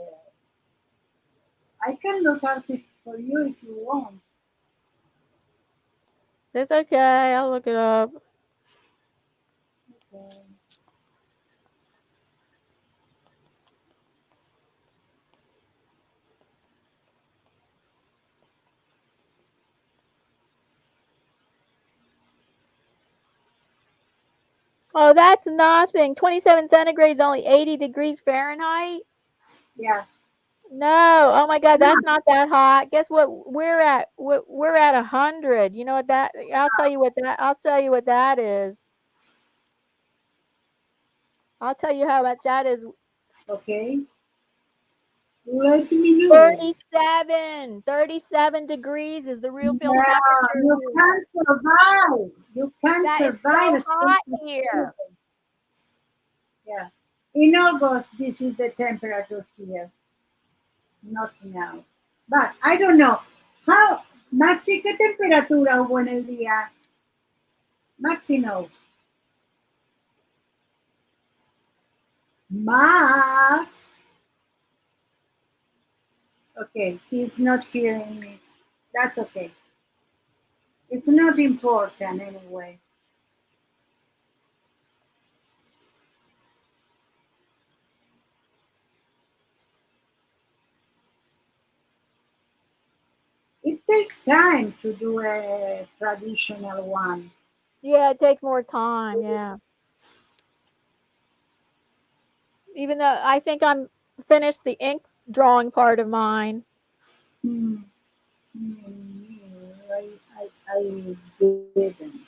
B: I can look up it for you if you want.
A: It's okay. I'll look it up.
B: Okay.
A: Oh, that's nothing. 27 centigrade is only 80 degrees Fahrenheit.
B: Yeah.
A: No, oh my God, that's not that hot. Guess what? We're at 100. You know what that? I'll tell you what that. I'll tell you what that is. I'll tell you how much that is.
B: Okay. Let me know.
A: 37 degrees is the real field
B: Yeah,
A: temperature
B: you
A: here.
B: can survive. You can
A: That is
B: survive
A: so
B: at
A: hot
B: 27.
A: here.
B: Yeah. In August, this is the temperature here. Not now. But I don't know. How, Maxi, ¿qué temperatura hubo en el día? Maxi knows. Max. Okay, he's not hearing me. That's okay. It's not important anyway. It takes time to do a traditional one.
A: Yeah, it takes more time. Yeah. Even though I think I'm finished the ink drawing part of mine.
B: Hmm. I didn't.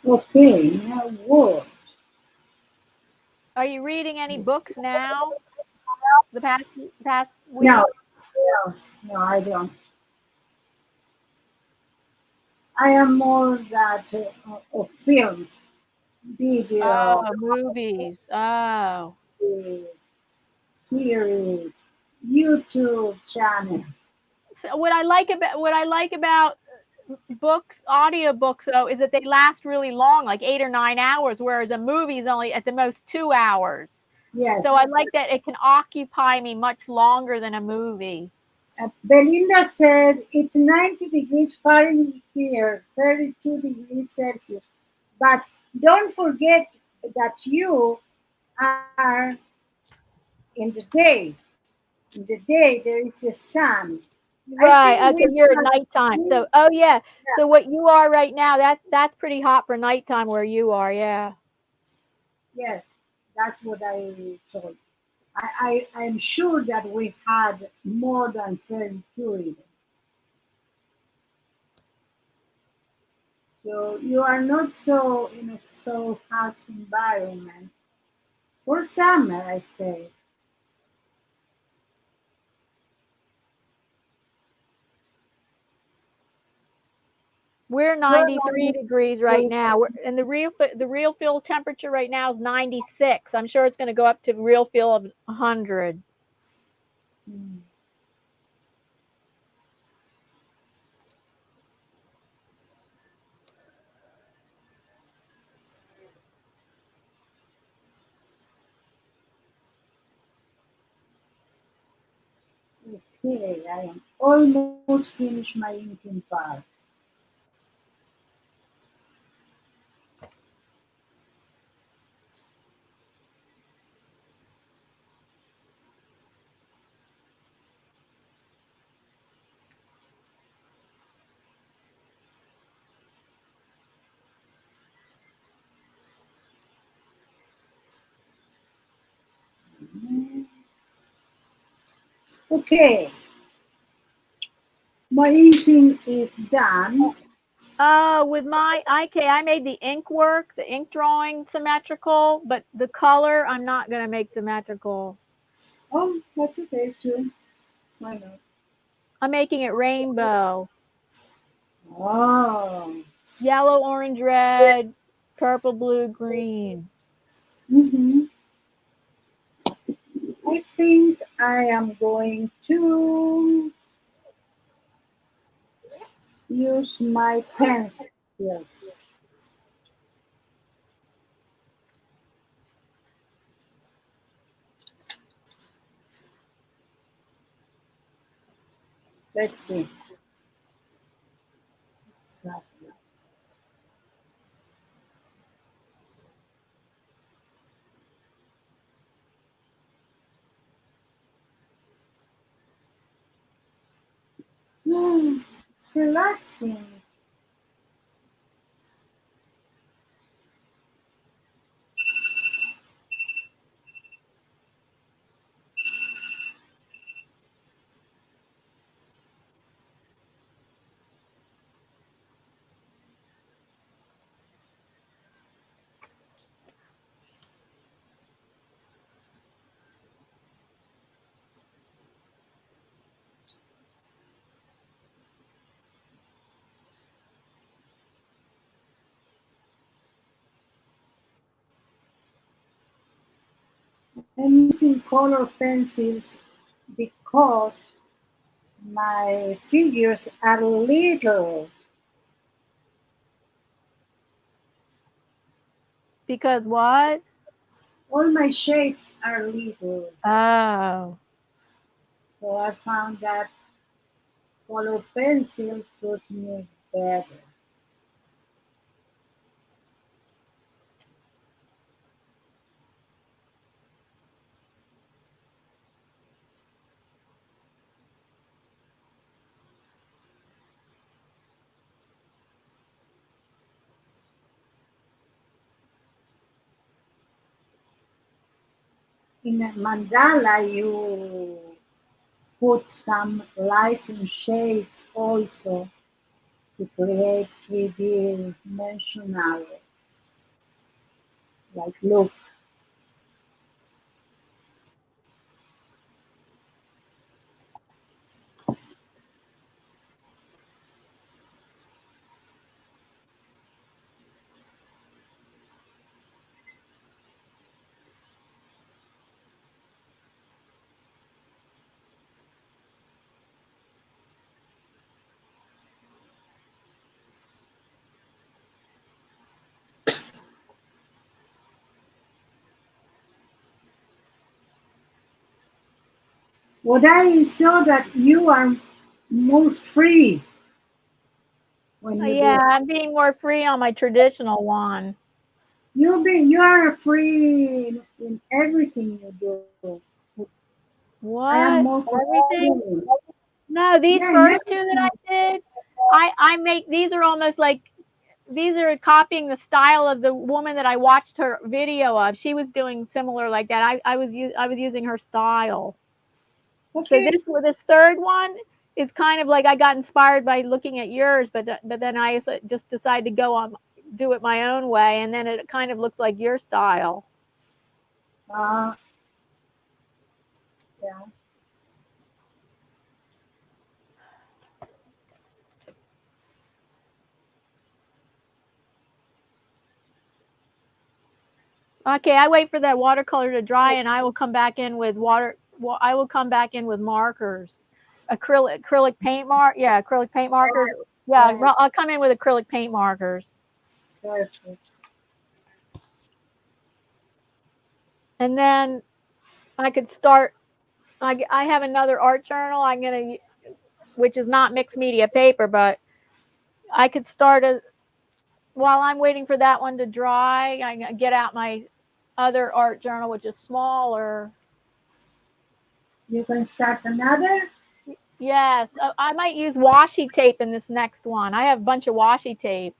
B: Okay, now what?
A: Are you reading any books now? The past
B: No,
A: week?
B: no, I don't. I am more that of films, video,
A: Oh, movies. Oh.
B: series, YouTube channel.
A: So what I like about books, audiobooks though, is that they last really long, like 8 or 9 hours, whereas a movie is only at the most 2 hours.
B: Yes.
A: So I like that it can occupy me much longer than a movie.
B: Belinda said it's 90 degrees Fahrenheit here, 32 degrees Celsius. But don't forget that you are in the day. In the day, there is the sun. I
A: Right.
B: think
A: Okay,
B: we
A: you're at
B: have,
A: nighttime.
B: we,
A: So, oh yeah. So what you are right now, that's pretty hot for nighttime where you are. Yeah.
B: yes, that's what I thought. I'm sure that we had more than 32 even. So you are not so in a so hot environment. For summer, I say.
A: We're
B: You're
A: 93
B: only
A: degrees right now. And the real feel temperature right now is 96. I'm sure it's going to go up to real feel of 100.
B: mm, okay. I am almost finished my inking part. Mm, okay, my inking is done.
A: With my okay, I made the ink work, the ink drawing symmetrical, but the color I'm not going to make symmetrical.
B: Oh, that's okay too. Why not?
A: I'm making it rainbow.
B: Oh,
A: Yellow, orange, red, purple, blue, green.
B: mm-hmm. I think I am going to use my pencils. Let's see. It's not enough. It's relaxing. I'm using color pencils because my figures are little.
A: Because what?
B: All my shapes are little.
A: Oh.
B: So I found that color pencils suit me better. In a mandala, you put some lights and shades also to create 3D dimensional. Like, look. What I saw that you are more free when you do
A: Yeah,
B: it.
A: I'm being more free on my traditional one.
B: You are free in everything you do. I am more
A: What? Everything?
B: controlling.
A: No, these
B: Yeah, in
A: first two that
B: everything.
A: I did, I make these are almost like these are copying the style of the woman that I watched her video of. She was doing similar like that. I was using her style. So
B: Okay.
A: this third one is kind of like I got inspired by looking at yours, but then I just decided to go on do it my own way, and then it kind of looks like your style.
B: Uh, yeah.
A: Okay, I wait for that watercolor to dry, and I will come back in with water. Well, I will come back in with markers, acrylic paint Yeah, acrylic paint markers. Yeah,
B: Right.
A: I'll come in with acrylic paint markers,
B: Perfect.
A: and then I could start. I have another art journal. Which is not mixed media paper, but I could start while I'm waiting for that one to dry. I get out my other art journal, which is smaller.
B: You can start another.
A: Yes, I might use washi tape in this next one. I have a bunch of washi tape.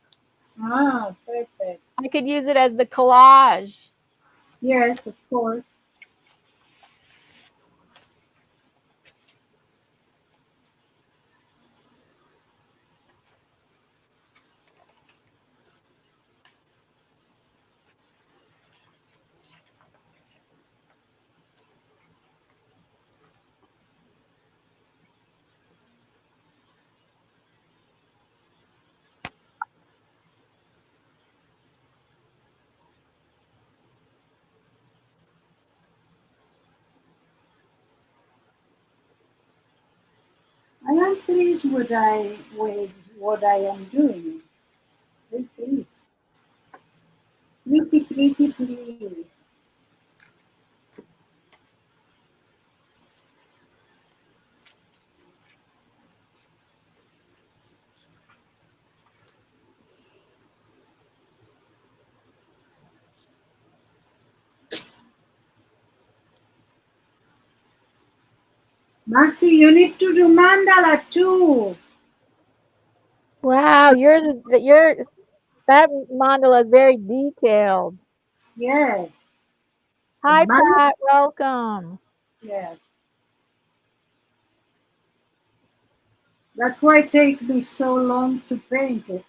B: Ah, perfect.
A: I could use it as the collage.
B: Yes, of course. I am pleased with what I am doing. Very pleased. Pretty, pretty pleased. Maxi, you need to do mandala too.
A: Wow, that mandala is very detailed.
B: Yes. The
A: Hi,
B: mandala.
A: Pat. Welcome.
B: Yes. That's why it takes me so long to paint it.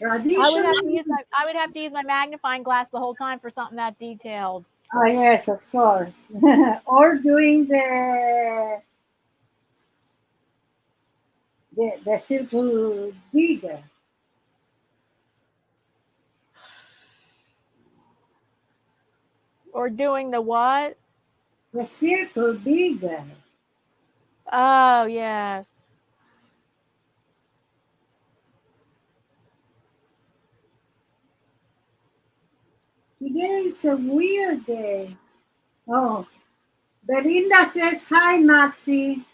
B: Traditionally,
A: I would have to use my magnifying glass the whole time for something that detailed.
B: oh yes, of course. Or doing the circle bigger.
A: Or doing the what?
B: The circle bigger.
A: Oh, yes.
B: Today is a weird day. Oh, Belinda says hi, Maxi.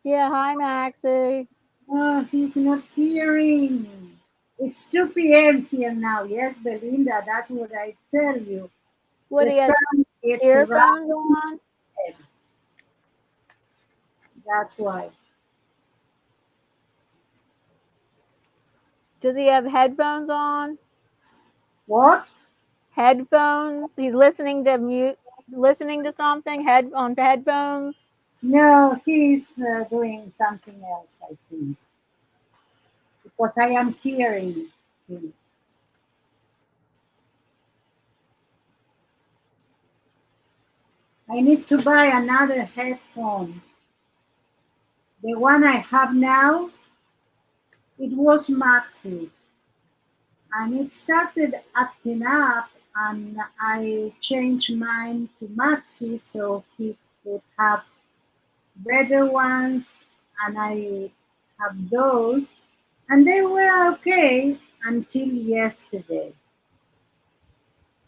A: Yeah, hi, Maxie.
B: Oh, he's not hearing. It's 2 p.m. here now. Yes, Belinda, that's what I tell you.
A: What,
B: The
A: he has
B: sun, it's
A: earphones
B: around.
A: on?
B: That's why.
A: Does he have headphones on?
B: What?
A: Headphones? He's listening to something on headphones?
B: No, he's doing something else, I think. because I am hearing him. I need to buy another headphone. The one I have now, it was Max's, and it started acting up, and I changed mine to Max's so he could have better ones, and I have those, and they were okay until yesterday.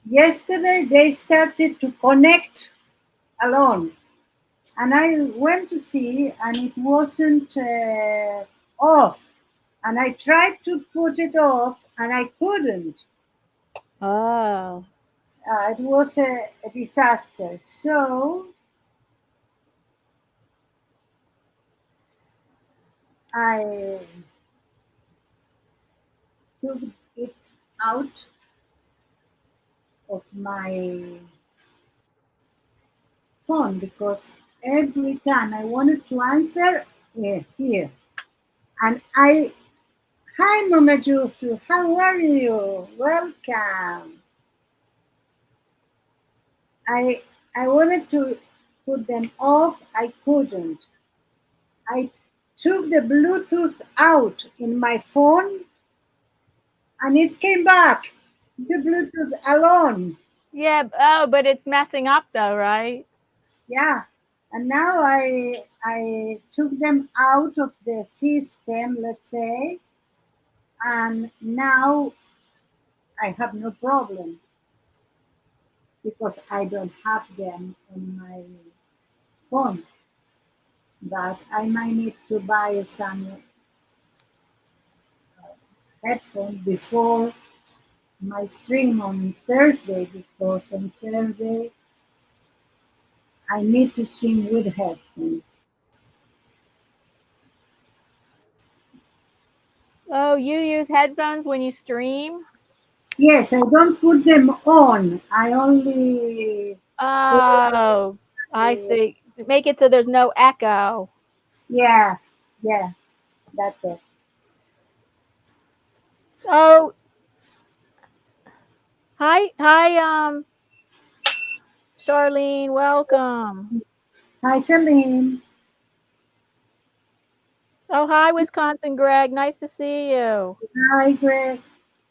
B: Yesterday they started to connect alone, and I went to see, and it wasn't off. And I tried to put it off, and I couldn't.
A: Oh.
B: It was a disaster. So I took it out of my phone because every time I wanted to answer, here. And hi, Mama Jufu, how are you? Welcome. I I wanted to put them off. I couldn't. I took the Bluetooth out in my phone, and it came back. The Bluetooth alone.
A: Yeah. Oh, but it's messing up though, right?
B: Yeah. And now I took them out of the system, let's say, and now I have no problem because I don't have them on my phone. But I might need to buy some headphones before my stream on Thursday because on Thursday I need to stream with headphones.
A: Oh, you use headphones when you stream?
B: Yes, I don't put them on. I only put,
A: Oh, I
B: uh,
A: see. Make it so there's no echo.
B: yeah, yeah, that's it.
A: Oh, hi, Charlene, welcome.
B: Hi, Celine.
A: Oh, hi, Wisconsin, Greg. Nice to see you.
B: Hi, Greg.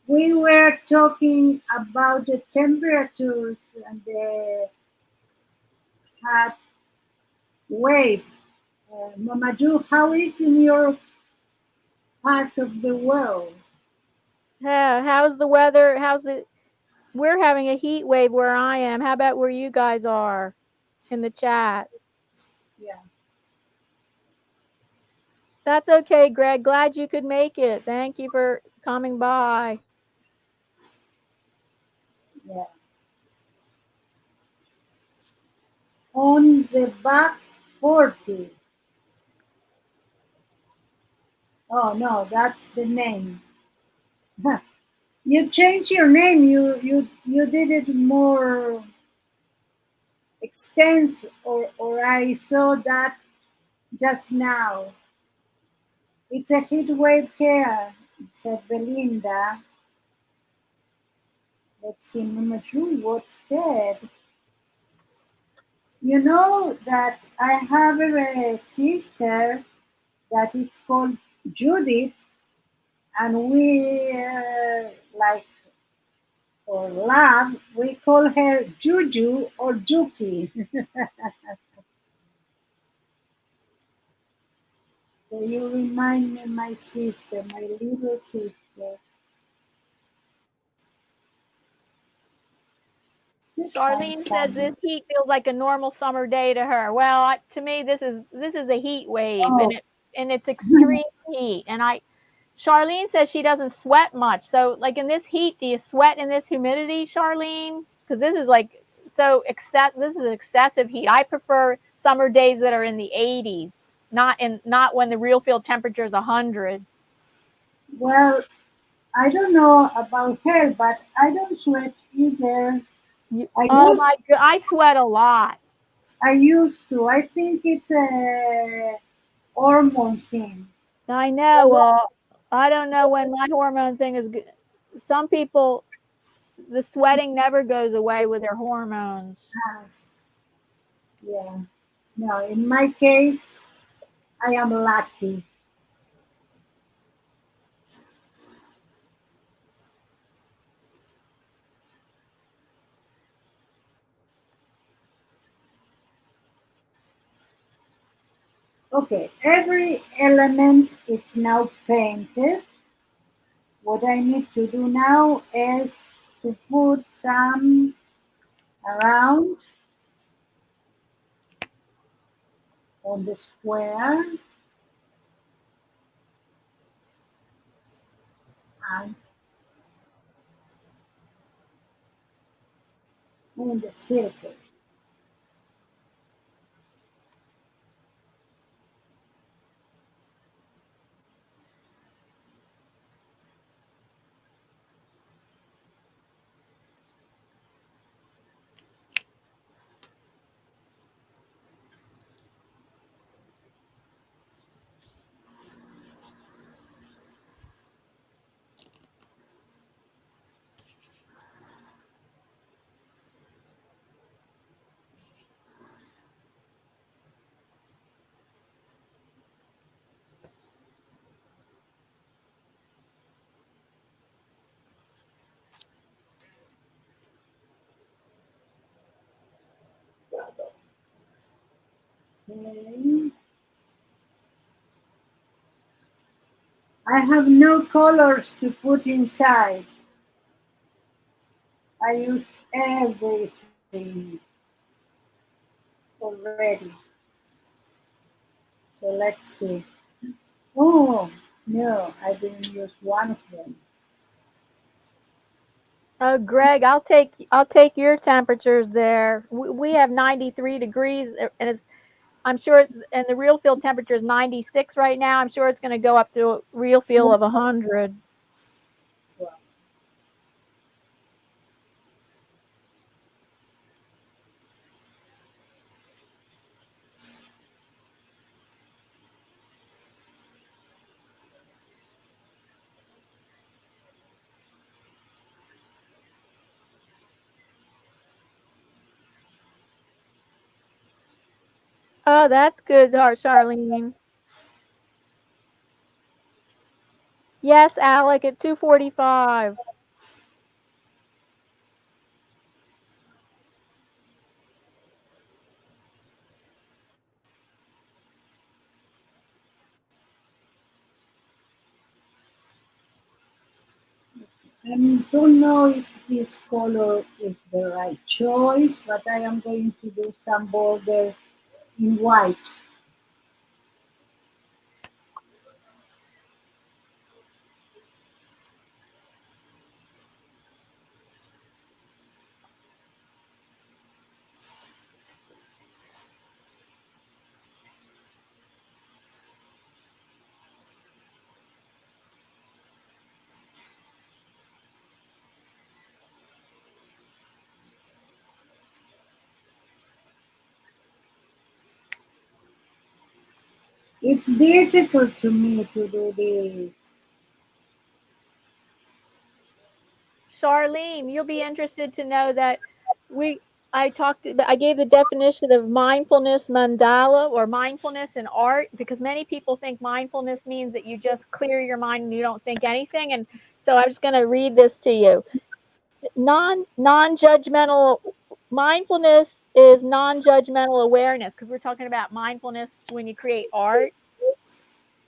B: We were talking about the temperatures and the hot wave. Mama Ju, how is in your part of the world?
A: Yeah, how's the weather? We're having a heat wave where I am. How about where you guys are in the chat?
B: Yeah,
A: That's okay, Greg. Glad you could make it. Thank you for coming by.
B: yeah. On the back 40. Oh no, that's the name. You changed your name. You did it more extensive, or I saw that just now. It's a heat wave here, said Belinda. Let's see, Mama Ju, what said. You know that I have a sister that it's called Judith, and we like for love we call her Juju or Juki. So you remind me my sister, my little sister. It's kind
A: Charlene says
B: funny.
A: this heat feels like a normal summer day to her. Well, to me, this is a heat wave,
B: Oh,
A: and it's extreme heat. And Charlene says she doesn't sweat much. So, like in this heat, do you sweat in this humidity, Charlene? Because this is like This is excessive heat. I prefer summer days that are in the 80s, not when the real field temperature is 100.
B: well, I don't know about her, but I don't sweat either. I
A: Oh
B: used
A: my god, I sweat a lot.
B: I used to. I think it's a hormone thing.
A: I know. Well, I don't know when my hormone thing is good. Some people, the sweating never goes away with their hormones.
B: Ah, yeah. No, in my case, I am lucky. Okay, every element is now painted. What I need to do now is to put some around on the square and in the circle. Okay. I have no colors to put inside. I use everything already. So let's see. Oh, no, I didn't use one of them.
A: Oh, Greg, I'll take your temperatures there. We have 93 degrees, and it's I'm sure, and the real field temperature is 96 right now. I'm sure it's going to go up to a real feel of 100.
B: Well,
A: Oh, that's good, Charlene. Yes, Alec, at 2:45.
B: I don't know if this color is the right choice, but I am going to do some borders in white. It's difficult to me to do this.
A: Charlene, you'll be interested to know that we I gave the definition of mindfulness mandala or mindfulness in art because many people think mindfulness means that you just clear your mind and you don't think anything. And so I'm just going to read this to you. Non-judgmental mindfulness is non-judgmental awareness because we're talking about mindfulness when you create art.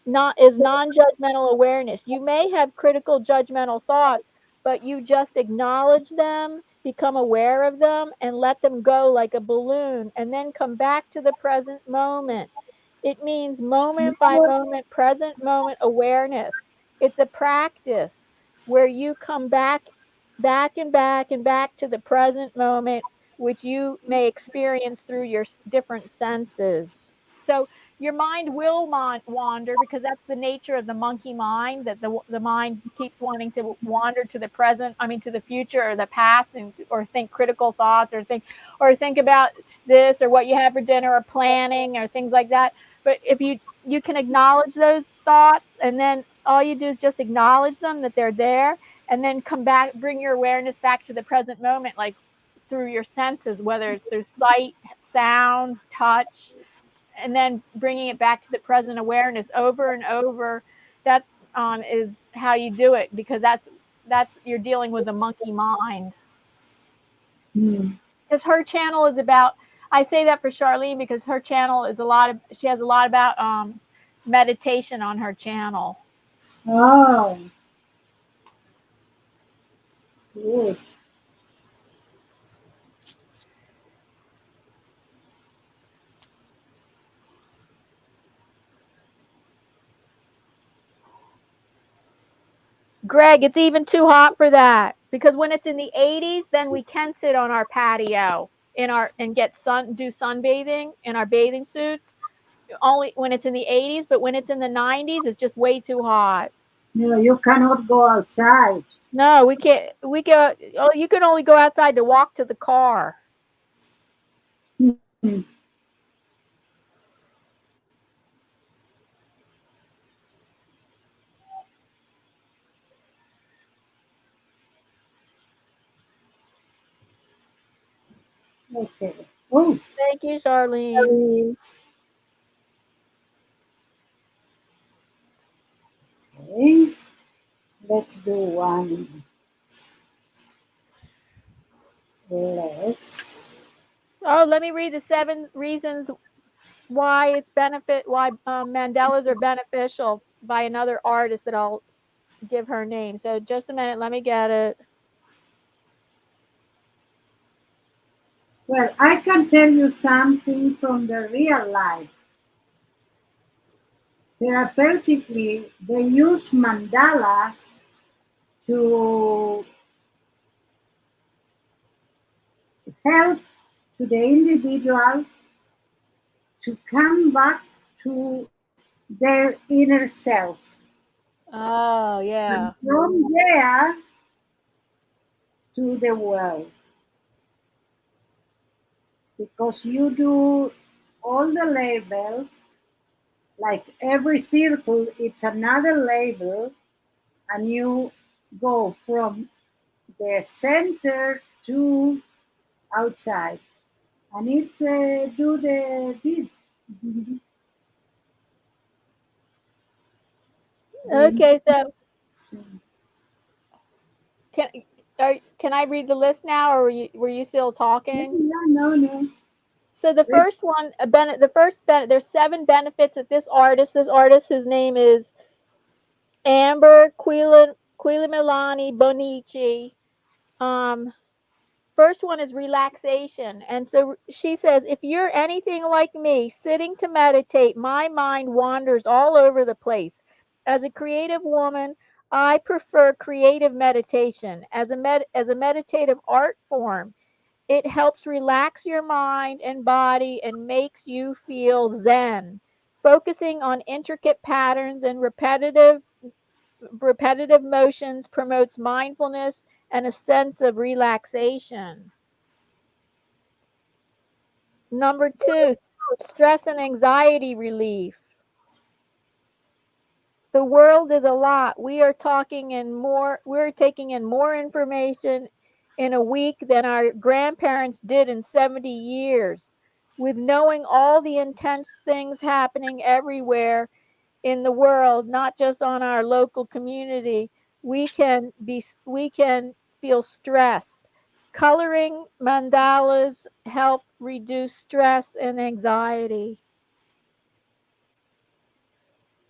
A: Not is non-judgmental awareness. You may have critical judgmental thoughts, but you just acknowledge them, become aware of them, and let them go like a balloon, and then come back to the present moment. It means
B: You
A: moment
B: know
A: by
B: what?
A: moment, present moment awareness. It's a practice where you come back and back and back to the present moment, which you may experience through your different senses. So your mind will wander because that's the nature of the monkey mind, that the mind keeps wanting to wander to the present, I mean to the future or the past, and or think critical thoughts or think about this or what you have for dinner or planning or things like that. But if you can acknowledge those thoughts and then all you do is just acknowledge them that they're there, and then come back, bring your awareness back to the present moment, like through your senses, whether it's through sight, sound, touch, and then bringing it back to the present awareness over and over. That is how you do it, because that's you're dealing with a monkey mind.
B: Hmm.
A: Because her channel is about, I say that for Charlene because her channel is she has a lot about meditation on her channel.
B: Oh, good.
A: Greg, it's even too hot for that, because when it's in the 80s, then we can sit on our patio and get do sunbathing in our bathing suits. Only when it's in the 80s, but when it's in the 90s, it's just way too hot.
B: No, you cannot go outside.
A: No, we can't. We go. Oh, you can only go outside to walk to the car.
B: Hmm. Okay. Oh,
A: Thank you, Charlene.
B: okay. Let's do one less.
A: Oh, let me read the 7 reasons why mandalas are beneficial by another artist that I'll give her name. So just a minute, let me get it.
B: Well, I can tell you something from the real life. Therapeutically, they use mandalas to help to the individual to come back to their inner self.
A: Oh,
B: And
A: yeah.
B: from there to the world. Because you do all the labels, like every circle, it's another label, and you go from the center to outside, and it do the deed. The,
A: Okay, so can can I read the list now, or were you still talking?
B: yeah, no, no.
A: So the first one, there's 7 benefits that this artist whose name is Amber Quilimilani Bonici. Um, First one is relaxation. And so she says, if you're anything like me, sitting to meditate, my mind wanders all over the place. As a creative woman, I prefer creative meditation as a meditative art form. It helps relax your mind and body and makes you feel zen. Focusing on intricate patterns and repetitive motions promotes mindfulness and a sense of relaxation. Number 2, stress and anxiety relief. The world is a lot. We're taking in more information in a week than our grandparents did in 70 years. With knowing all the intense things happening everywhere in the world, not just on our local community, we can feel stressed. Coloring mandalas help reduce stress and anxiety.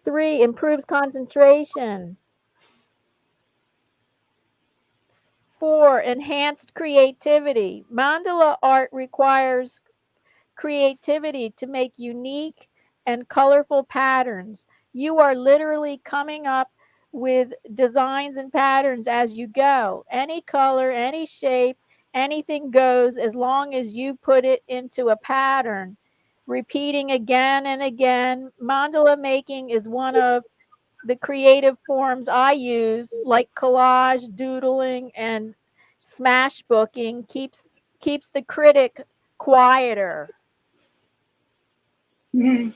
A: 3, improves concentration. 4, enhanced creativity. Mandala art requires creativity to make unique and colorful patterns. You are literally coming up with designs and patterns as you go. Any color, any shape, anything goes as long as you put it into a pattern. Repeating again and again. Mandala making is one of the creative forms I use, like collage, doodling, and smash booking, keeps the critic quieter.
B: Mhm.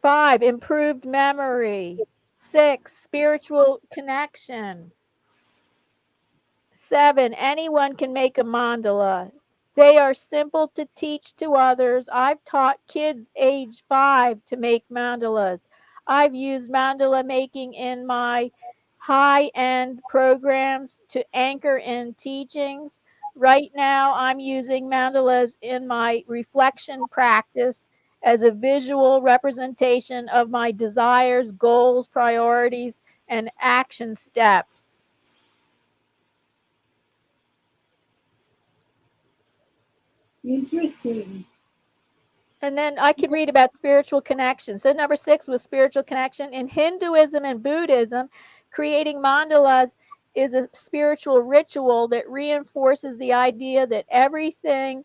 A: 5, improved memory. 6, spiritual connection. 7, anyone can make a mandala. They are simple to teach to others. I've taught kids age 5 to make mandalas. I've used mandala making in my high-end programs to anchor in teachings. Right now, I'm using mandalas in my reflection practice as a visual representation of my desires, goals, priorities, and action steps.
B: Interesting.
A: And then I could read about spiritual connection. So number 6 was spiritual connection. In Hinduism and Buddhism, creating mandalas is a spiritual ritual that reinforces the idea that everything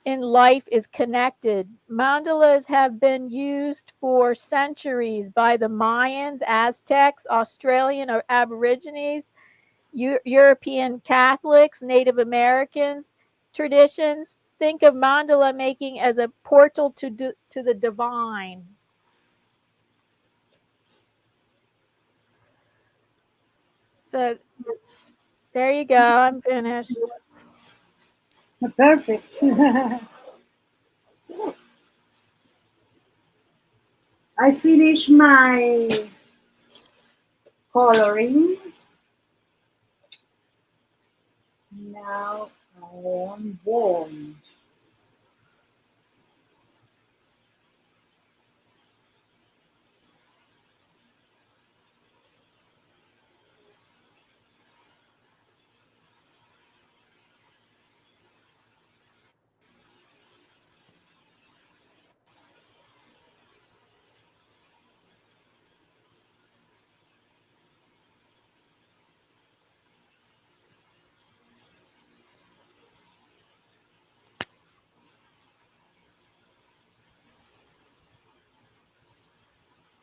A: in life is connected. Mandalas have been used for centuries by the Mayans, Aztecs, Australian or Aborigines, European Catholics, Native Americans traditions. Think of mandala making as a portal to the divine. So there you go. I'm finished.
B: Perfect. I finished my coloring. Now I am bored.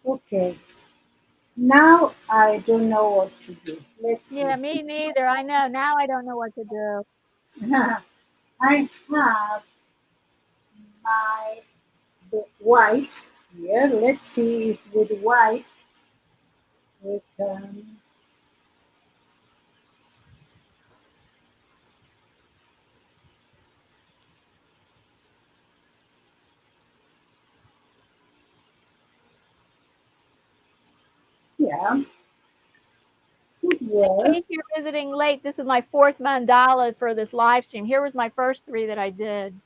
B: Okay. Now I don't know what to do. Let's see.
A: Yeah, me neither. I know. Now I don't know what to do.
B: I have my white here. Let's see if with white we can. Yeah, good
A: In
B: work.
A: case you're visiting late, this is my 4th mandala for this live stream. Here was my first 3 that I did.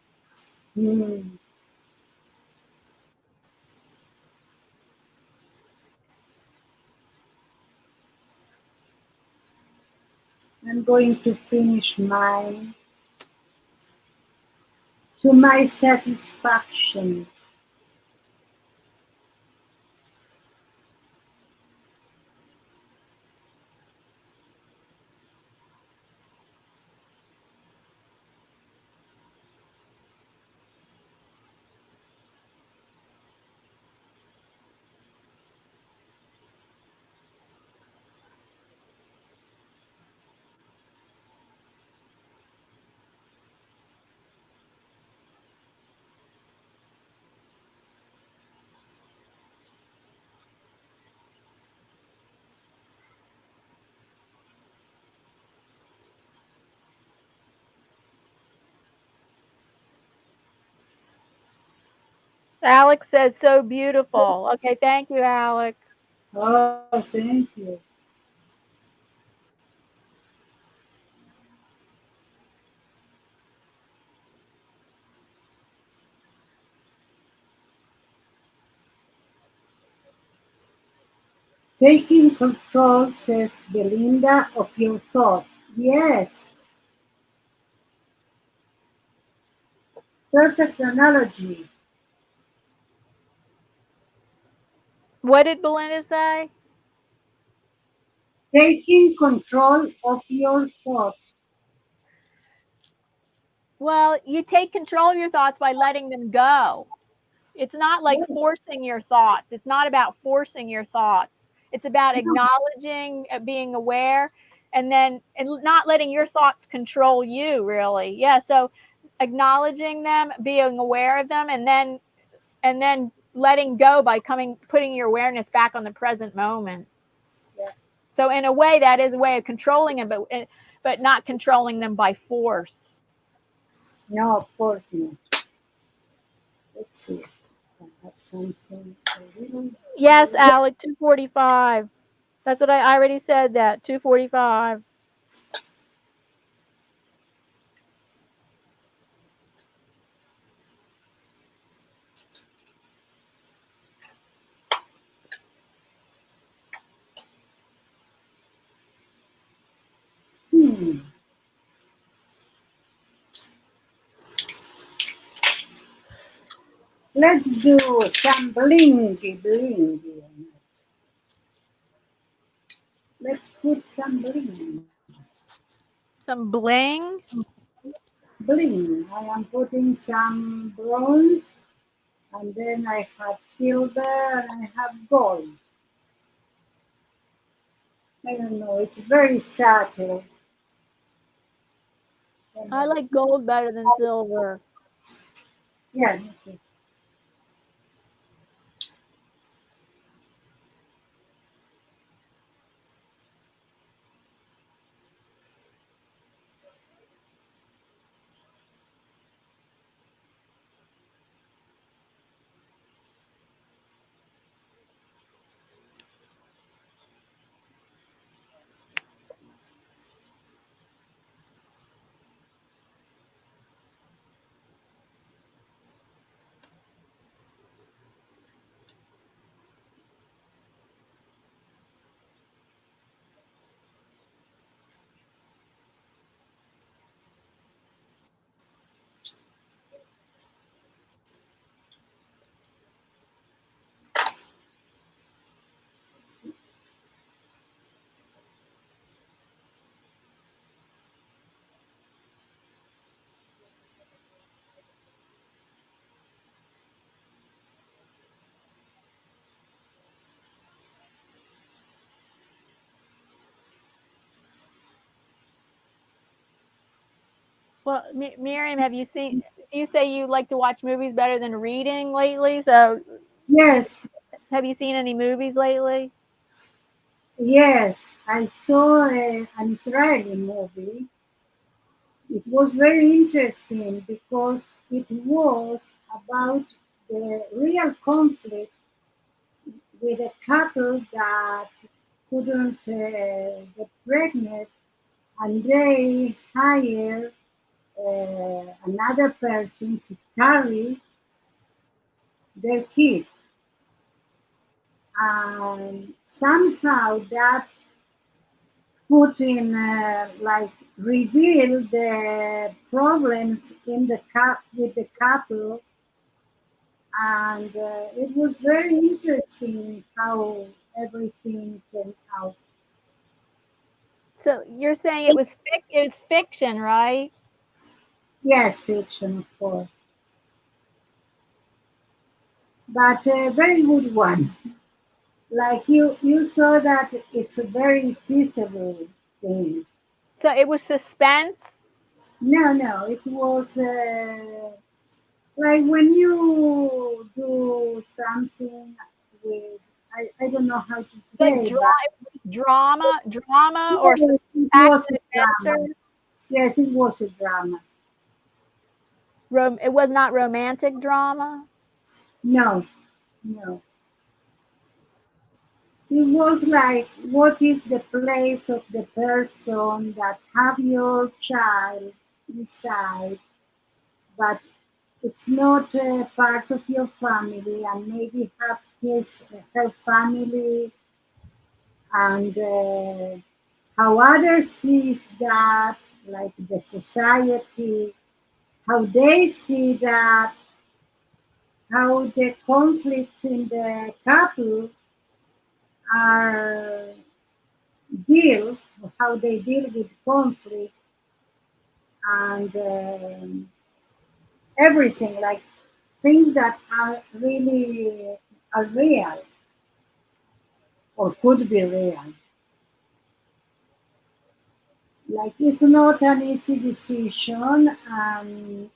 B: Hmm. I'm going to finish mine to my satisfaction.
A: Alex says so beautiful. Okay, thank you, Alec.
B: Oh, thank you. Taking control, says Belinda, of your thoughts. Yes, perfect analogy.
A: What did Belinda say?
B: Taking control of your thoughts.
A: Well, you take control of your thoughts by letting them go. It's not like
B: Yes,
A: forcing your thoughts. It's not about forcing your thoughts. It's about acknowledging, being aware, and not letting your thoughts control you, really. Yeah, so acknowledging them, being aware of them, and then letting go by putting your awareness back on the present moment.
B: Yeah.
A: So in a way, that is a way of controlling them, but not controlling them by force.
B: No, of course not. Let's see. I have something a little.
A: Yes, Alec, 245. That's what I already said that, 245.
B: Hmm. Let's do some blingy blingy. Let's put some bling.
A: Some bling.
B: Bling. I am putting some bronze, and then I have silver, and I have gold. I don't know. It's very subtle.
A: I like gold better than silver.
B: Yeah. Okay.
A: Well, Myriam, have you seen? You say you like to watch movies better than reading lately. So,
B: Yes.
A: have you seen any movies lately?
B: Yes. I saw an Israeli movie. It was very interesting because it was about the real conflict with a couple that couldn't get pregnant, and they hired another person to carry their kid. And somehow that put in, like, reveal the problems in with the couple, and it was very interesting how everything came out.
A: So you're saying it's fiction, right?
B: Yes, fiction, of course, but a very good one. Like, you saw that it's a very feasible thing.
A: So it was suspense.
B: No, no, it was like when you do something with, I don't know how to
A: Like
B: say, but
A: drama or
B: yes, it was
A: action
B: a drama.
A: adventure.
B: Yes, it was a drama.
A: It was not romantic drama.
B: No, no. It was like, what is the place of the person that have your child inside, but it's not part of your family, and maybe have her family, and how others sees that, like the society, how they see that, how the conflicts in the couple are deal, how they deal with conflict, and everything, like things that are really are real or could be real. Like, it's not an easy decision, and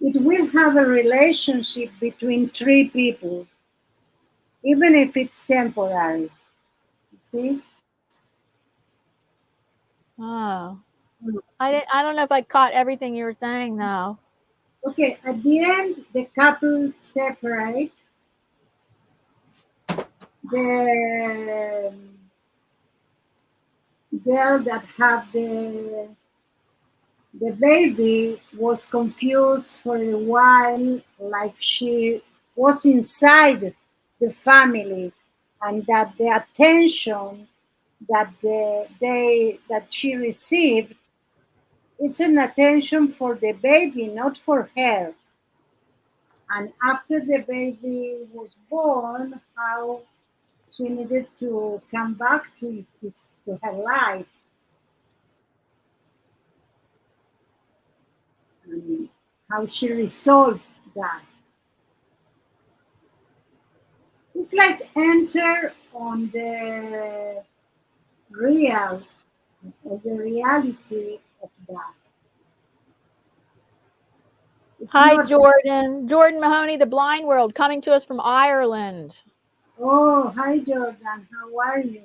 B: it will have a relationship between three people, even if it's temporary. You see?
A: Oh, I don't know if I caught everything you were saying though.
B: Okay, at the end, the couple separate. The girl that had the baby was confused for a while, like she was inside the family, and that the attention that she received, it's an attention for the baby, not for her. And after the baby was born, how she needed to come back to her life, and how she resolved that. It's like enter on real, the reality of that. It's
A: Hi,
B: not,
A: Jordan. Jordan Mahoney, The Blind World, coming to us from Ireland.
B: oh, hi Jordan, how are you?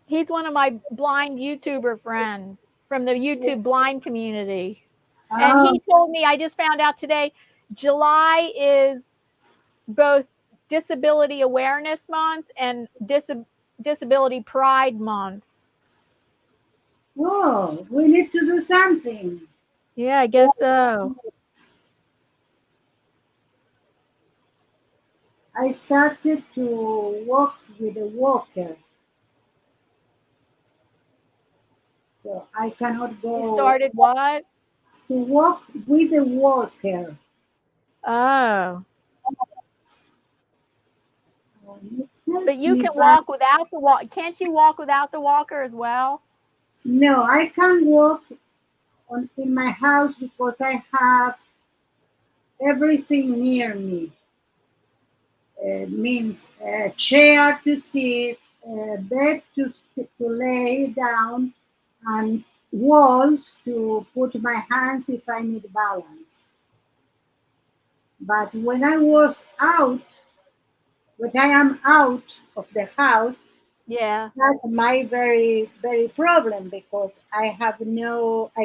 A: He's one of my blind YouTuber friends from the YouTube blind community. And
B: Oh,
A: he told me, I just found out today, July is both Disability Awareness Month and Disability Pride Month.
B: oh, we need to do something.
A: Yeah, I guess so.
B: I started to walk with a walker, so I cannot
A: You
B: go
A: started what?
B: to walk with a walker.
A: Oh,
B: It helps
A: but you
B: me
A: can
B: back.
A: walk without the walk. Can't you walk without the walker as well?
B: No, I can walk in my house because I have everything near me. Means a chair to sit, a bed to lay down, and walls to put my hands if I need balance. But when I am out of the house,
A: Yeah.
B: that's my very problem because I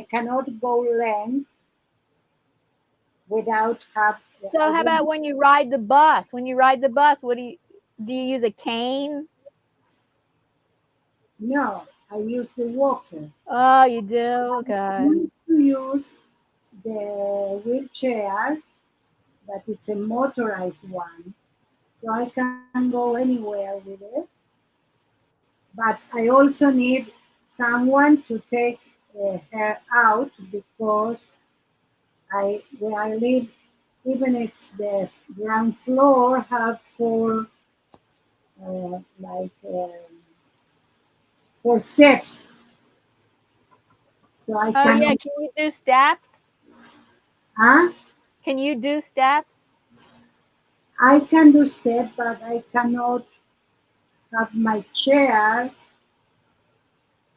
B: cannot go length without have I
A: So how
B: won't.
A: about when you ride the bus? When you ride the bus, what do you use a cane?
B: No, I use the walker.
A: Oh, you do?
B: I
A: Okay.
B: need to use the wheelchair, but it's a motorized one, so I can go anywhere with it. But I also need someone to take her out because where I live, even it's the ground floor, have like four steps, so I
A: Oh yeah,
B: cannot.
A: can you do steps?
B: Huh?
A: Can you do steps?
B: I can do step, but I cannot have my chair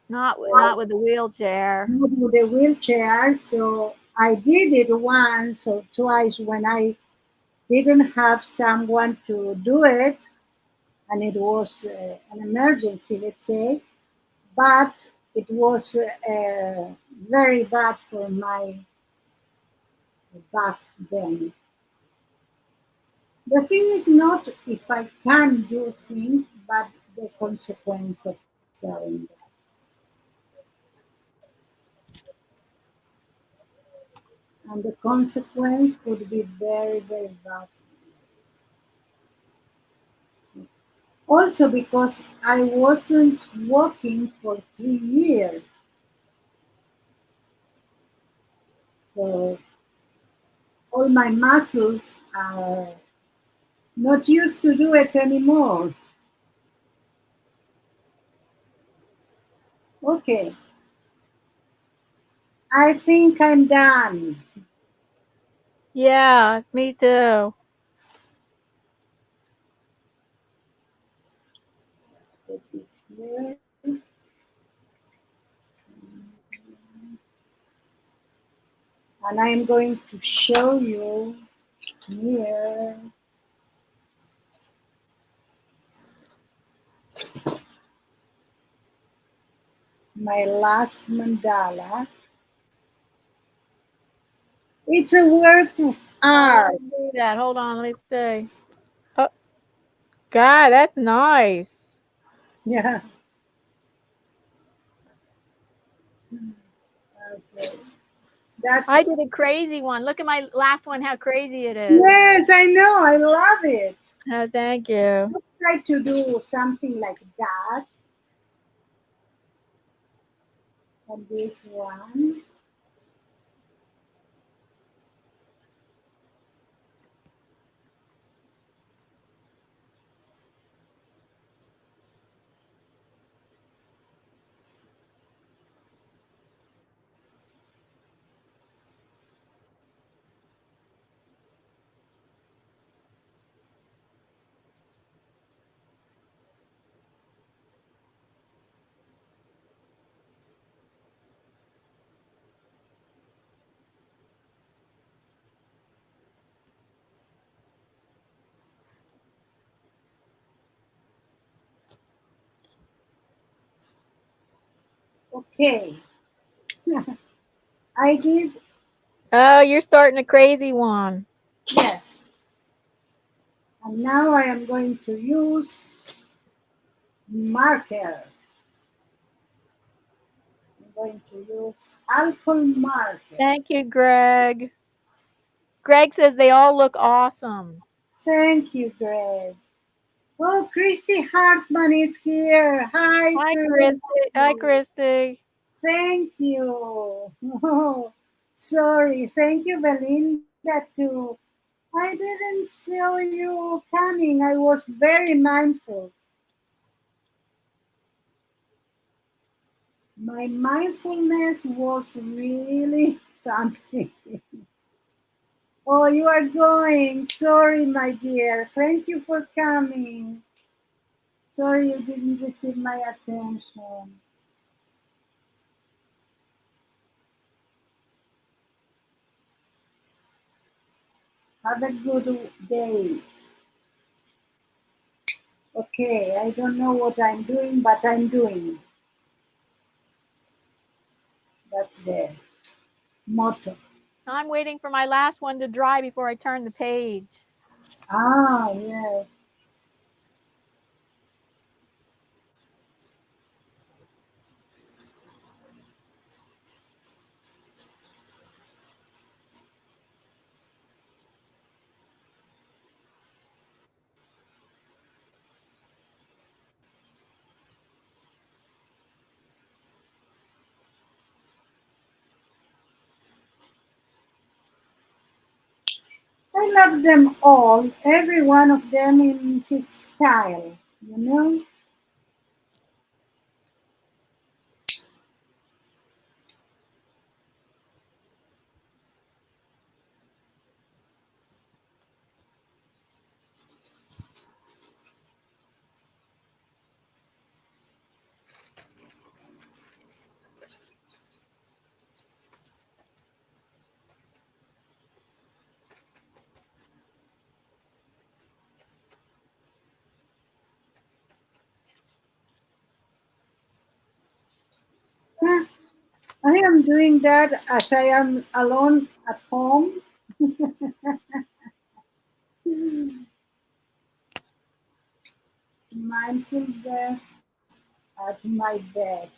A: Not with the wheelchair.
B: not with the wheelchair. So I did it once or twice when I didn't have someone to do it, and it was an emergency, let's say. But it was very bad for my back then. The thing is not if I can do things, but the consequence of doing that. And the consequence could be very bad. Also because I wasn't walking for 3 years. So all my muscles are not used to do it anymore. Okay, I think I'm done.
A: Yeah, me too.
B: Put this here. And I am going to show you here my last mandala. It's a work of
A: Let
B: art.
A: me see that. Hold on, let me see. Oh, God, that's nice.
B: Yeah. Okay. That's
A: I did a crazy one. Look at my last one, how crazy it is.
B: yes, I know. I love it.
A: Oh, thank you.
B: Let's try to do something like that on this one. Okay. I did,
A: Oh, you're starting a crazy one.
B: yes. And now I am going to use markers. I'm going to use alcohol marker.
A: Thank you, Greg. Greg says they all look awesome.
B: Thank you, Greg. Oh, Christy Hartman is here. Hi,
A: Hi, Christy. Hi,
B: Christy.
A: Christy.
B: Thank you. Oh, sorry. Thank you, Belinda, too. I didn't see you coming. I was very mindful. My mindfulness was really something. Oh, you are going. Sorry, my dear. Thank you for coming. Sorry you didn't receive my attention. Have a good day. Okay, I don't know what I'm doing, but I'm doing. That's the motto.
A: I'm waiting for my last one to dry before I turn the page.
B: Ah, yes. I love them all, every one of them in his style, you know? Huh, I am doing that as I am alone at home. Mindfulness at my best.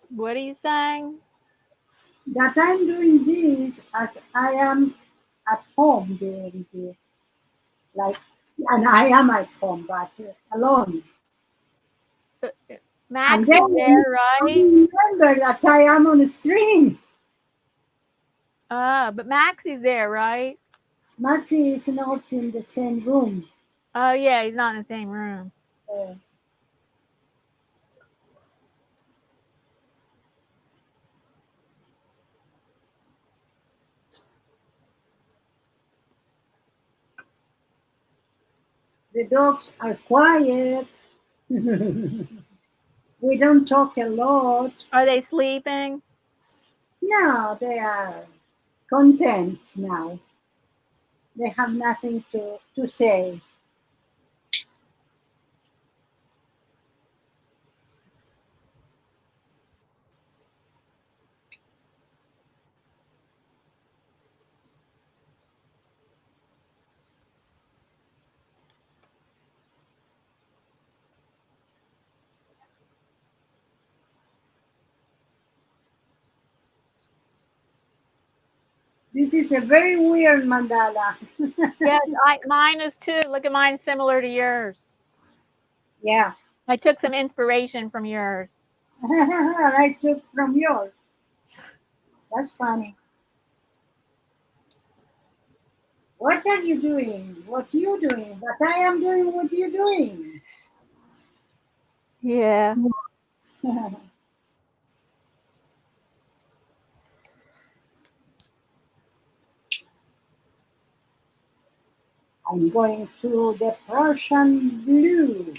A: What are you saying?
B: That I'm doing this as I am at home doing this. Like, and I am at home, but alone.
A: Uh,
B: And
A: Max
B: then
A: is there,
B: I
A: right?
B: remember that I am on a stream.
A: But Max is there, right?
B: Maxi is not in the same room.
A: Oh, yeah, he's not in the same room.
B: Uh, the dogs are quiet. We don't talk a lot.
A: Are they sleeping?
B: No, they are content now. They have nothing to say. This is a very weird mandala.
A: Yes, mine is too. Look at mine, similar to yours.
B: Yeah.
A: I took some inspiration from yours.
B: I took from yours. That's funny. What are you doing? What you doing? What I am doing? What you doing?
A: Yeah.
B: I'm going to the Prussian blue.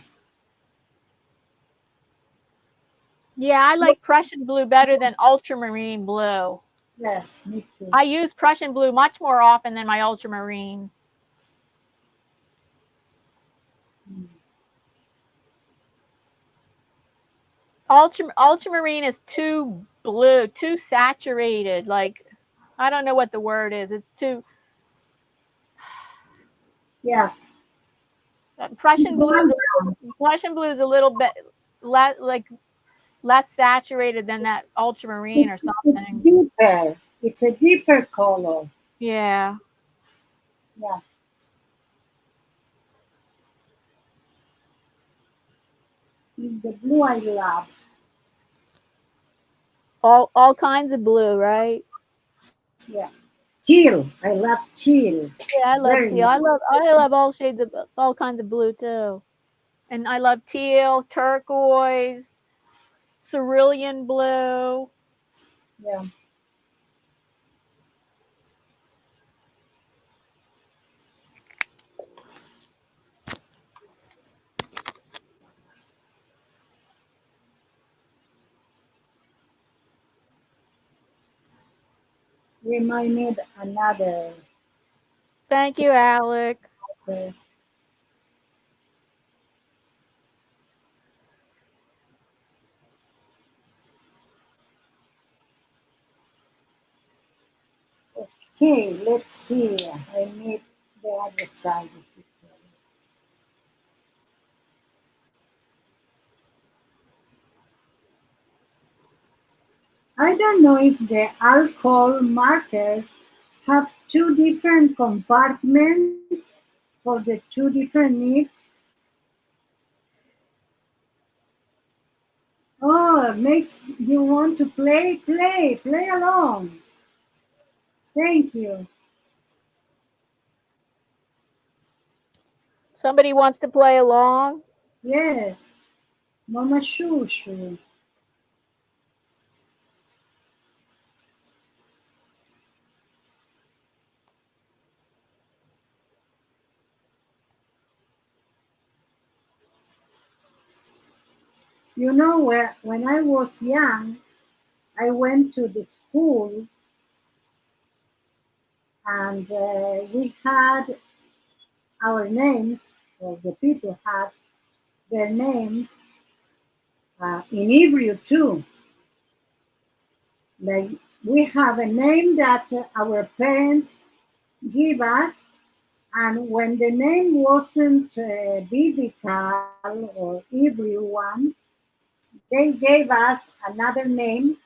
A: Yeah, I like Prussian blue better than ultramarine blue.
B: Yes, me too.
A: I use Prussian blue much more often than my ultramarine. Ultramarine is too blue, too saturated. Like, I don't know what the word is. It's too
B: Yeah.
A: Prussian blue is a little bit less less saturated than that ultramarine or
B: It's
A: something.
B: deeper. It's a deeper color.
A: Yeah.
B: Yeah. The blue I love.
A: All kinds of blue, right?
B: Yeah. Teal. I love teal.
A: Yeah, I love
B: Very
A: teal.
B: much.
A: I love all shades of all kinds of blue too. And I love teal, turquoise, cerulean blue.
B: Yeah. We need another.
A: Thank you, Alec.
B: Okay. Okay, let's see. I need the other side of it. I don't know if the alcohol markers have two different compartments for the two different nibs. Oh, it makes you want to play along. Thank you.
A: Somebody wants to play along?
B: Yes, Mama Shushu. You know, when I was young, I went to the school and we had our names, or the people had their names in Hebrew too. Like we have a name that our parents give us, and when the name wasn't biblical or Hebrew one, they gave us another name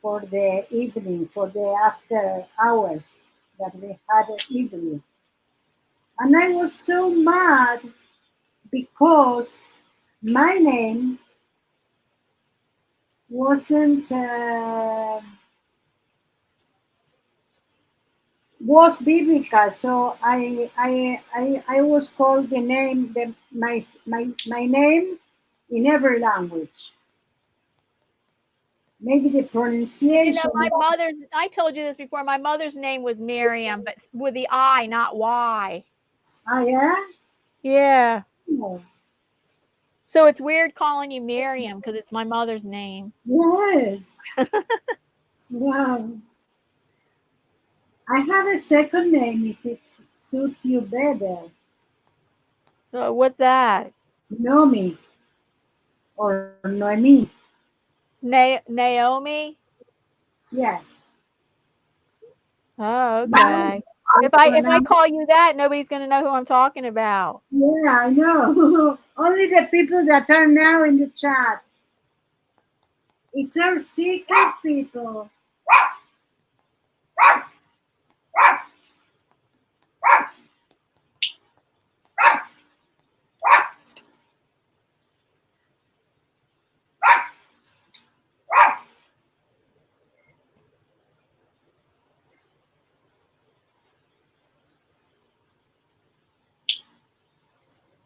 B: for the evening, for the after hours that we had Hebrew. And I was so mad because my name wasn't was biblical. So I was called the name my name in every language. Maybe the
A: You know,
B: pronunciation.
A: I told you this before, my mother's name was Myriam, but with the I, not Y.
B: Ah, yeah.
A: Yeah.
B: Oh,
A: So it's weird calling you Myriam because it's my mother's name.
B: Yes. Wow. I have a second name if it suits you better.
A: What's that?
B: Nomi or Noemi.
A: Naomi?
B: Yes.
A: Oh,
B: Now
A: okay.
B: I
A: If I
B: pronounce.
A: call you that, nobody's gonna know who I'm talking about.
B: Yeah, I know. Only the people that are now in the chat. It's our secret, people.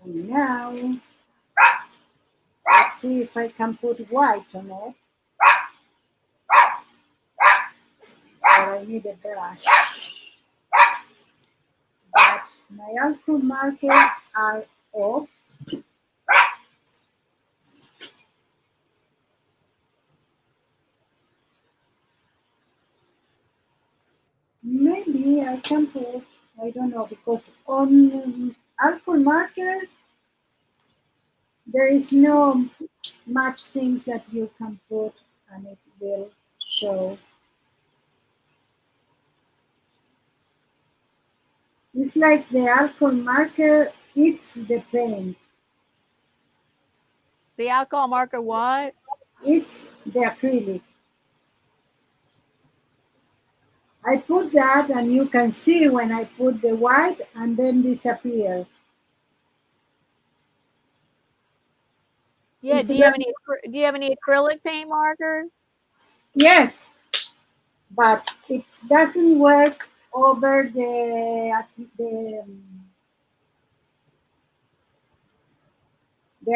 B: And now, let's see if I can put white on it. Or I need a brush. But my alcohol markers are off. Maybe I can put, I don't know, because on alcohol markers, there is no much things that you can put and it will show. It's like the alcohol marker eats the paint.
A: The alcohol marker what?
B: It's the acrylic. I put that and you can see when I put the white and then disappears.
A: Yeah,
B: It's
A: do you have
B: very,
A: any acrylic paint markers?
B: yes, but it doesn't work over the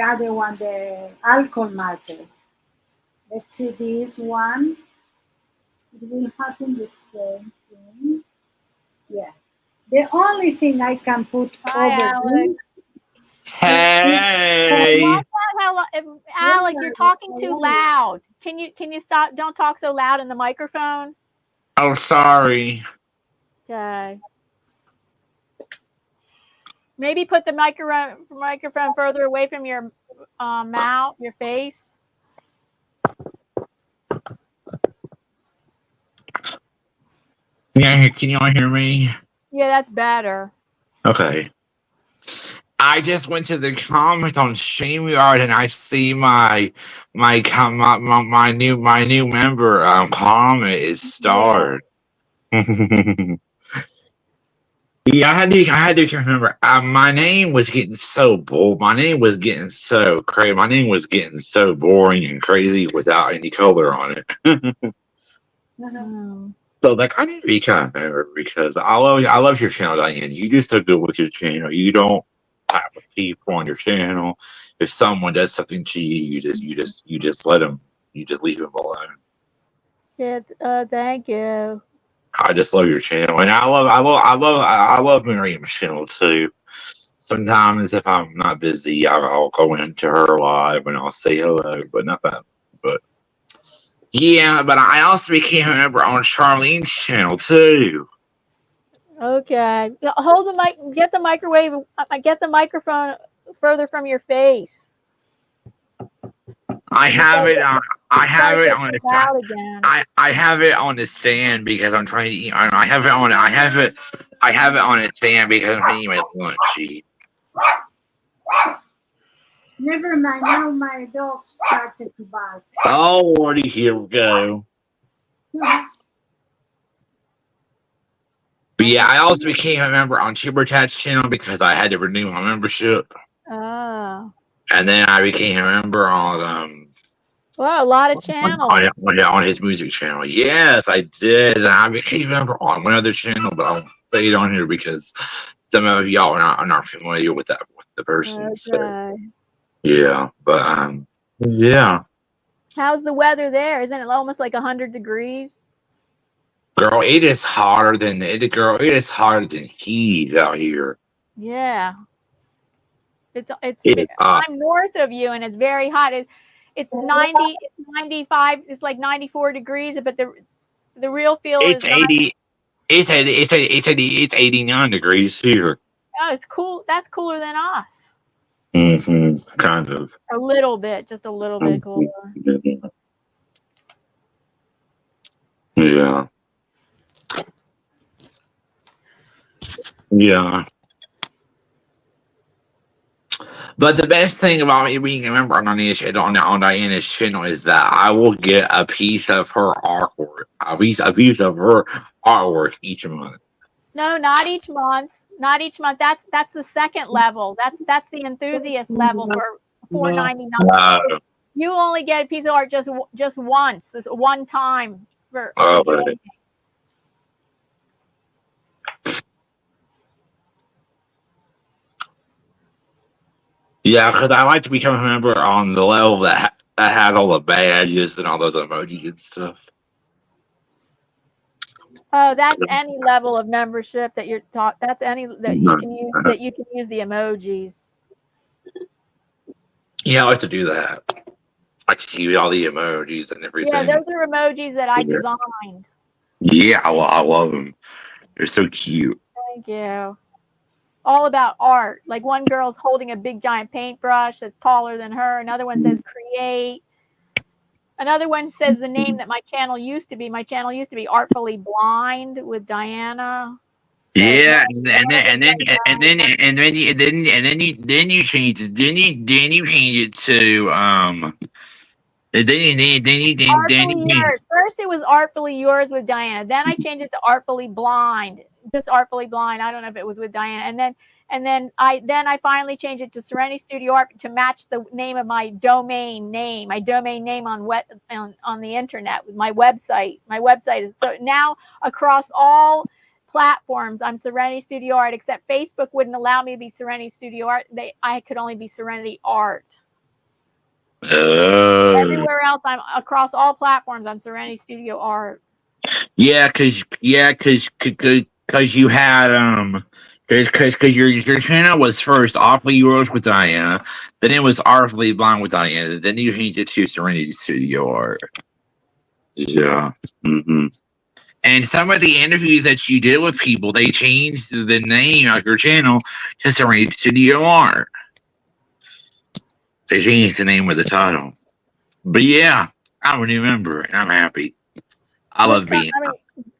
B: other one, the alcohol markers. Let's see this one. It will happen the same thing. Yeah. The only thing I can put
A: Hi,
B: over
A: Alec.
B: this is
C: Hey.
A: Alec, you're talking too loud. Can you stop? Don't talk so loud in the microphone.
C: Oh, sorry.
A: Okay. Maybe put the microphone further away from your mouth, your face.
C: Yeah, can y'all hear me?
A: Yeah, that's better.
C: Okay. I just went to the comment on StreamYard and I see my new member comment is starred. Yeah, I had to remember. My name was getting so bold. My name was getting so crazy. My name was getting so boring and crazy without any color on it. So like I need to be kind of better because I love your channel, Diane. You just so good with your channel. You don't clap with people on your channel. If someone does something to you, you just let them. You just leave them alone.
A: Yeah. Thank you.
C: I just love your channel, and I love Myriam's channel too. Sometimes if I'm not busy, I'll go into her live and I'll say hello, but not that. But yeah, but I also became a member on Charlene's channel too.
A: Okay. Hold the mic. Get the microwave. Get the microphone further from your face.
C: I have it on. I have it on.
A: Loud again.
C: I have it on the stand because I'm trying to eat. I have it on. I have it. I have it on a stand because I'm trying to eat my lunch.
B: never mind. Now my dog started to bark.
C: Oh, Lordy, here we go. But yeah, I also became a member on Chubertat's channel because I had to renew my membership.
A: Oh.
C: And then I became a member on
A: Well, a lot of channels.
C: on his music channel. Yes, I did. And I became a member on one other channel, but I won't say it on here because some of y'all are not familiar with the person.
A: Okay.
C: So yeah, but yeah.
A: How's the weather there? Isn't it almost like 100 degrees?
C: Girl, it is hotter than it is hotter than heat out here.
A: Yeah. I'm north of you, and it's very hot. It's 90, it's 95, it's like 94 degrees, but the real feel
C: it's
A: is not.
C: 80. It's 89 degrees here.
A: Oh, it's cool. That's cooler than us.
C: Kind of.
A: A little bit, just a little bit cooler.
C: Yeah. Yeah. But the best thing about me being a member on Diana's channel is that I will get a piece of her artwork, a piece of her artwork each month.
A: No, not each month. Not each month. That's the second level. That's the enthusiast level for $4.99. You only get a piece of art just once. It's one time for.
C: Right. Yeah, because I like to become a member on the level that had all the badges and all those emojis and stuff.
A: Oh, that's any level of membership that you're talking. That's any that you can use the emojis.
C: Yeah, I like to do that. I like to use all the emojis and everything.
A: Yeah, those are emojis that I designed.
C: Yeah, I love them. They're so cute.
A: Thank you. All about art. Like one girl's holding a big giant paintbrush that's taller than her. Another one says create. Another one says the name that my channel used to be. My channel used to be Artfully Blind with Diana. So
C: yeah, and then you change it. Then you change it to
A: Artfully Yours. First it was Artfully Yours with Diana. Then I changed it to Artfully Blind. Just Artfully Blind. I don't know if it was with Diana. And then I finally changed it to Serenity Studio Art to match the name of my domain name. My domain name on the internet with my website. My website is so now across all platforms I'm Serenity Studio Art, except Facebook wouldn't allow me to be Serenity Studio Art. I could only be Serenity Art. Everywhere else, I'm across all platforms. I'm Serenity Studio Art.
C: Yeah, cause you had because your channel was first Awfully Yours with Diana, then it was Artfully Blind with Diana, then you changed it to Serenity Studio Art. Yeah. And some of the interviews that you did with people, they changed the name of your channel to Serenity Studio Art. They changed the name of the title. But yeah, I remember, and I'm happy. I love being.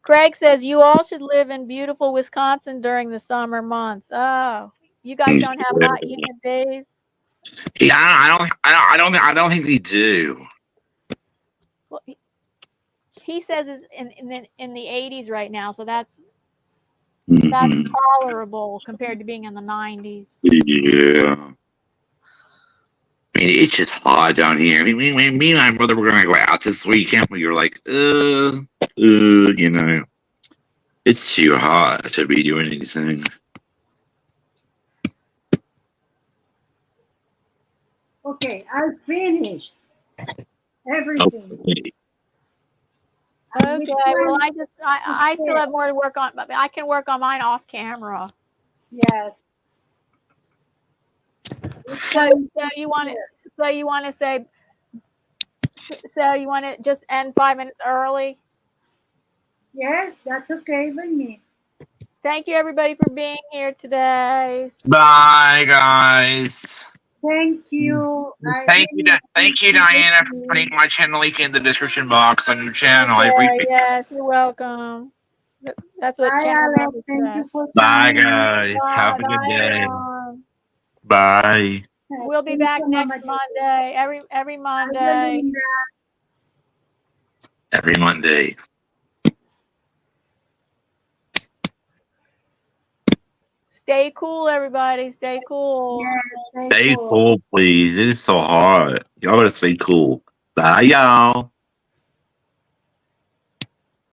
A: Greg says you all should live in beautiful Wisconsin during the summer months. Oh, you guys don't have hot, humid days?
C: Yeah, I don't think they do.
A: Well, he says it's in the 80s right now, so that's tolerable compared to being in the 90s.
C: Yeah. I mean, it's just hot down here. I mean, me and my brother were gonna go out this weekend. We were like, you know, it's too hot to be doing anything.
B: Okay, I finished everything.
A: Okay, well, I still have more to work on, but I can work on mine off camera.
B: Yes.
A: So you want to just end 5 minutes early?
B: Yes, that's okay with me.
A: Thank you, everybody, for being here today.
C: Bye, guys.
B: Thank you.
C: Thank you, Diana, for putting my channel link in the description box on your channel.
A: Yes, you're welcome. That's what.
B: Bye, Alec. Thank you for
C: Bye, guys. Have a good day.
A: Everyone.
C: Bye.
A: We'll be back next Monday. Every Monday.
C: Every Monday.
A: Stay cool, everybody. Stay cool.
B: Yes,
C: stay cool, please. It is so hard. Y'all gotta stay cool. Bye, y'all.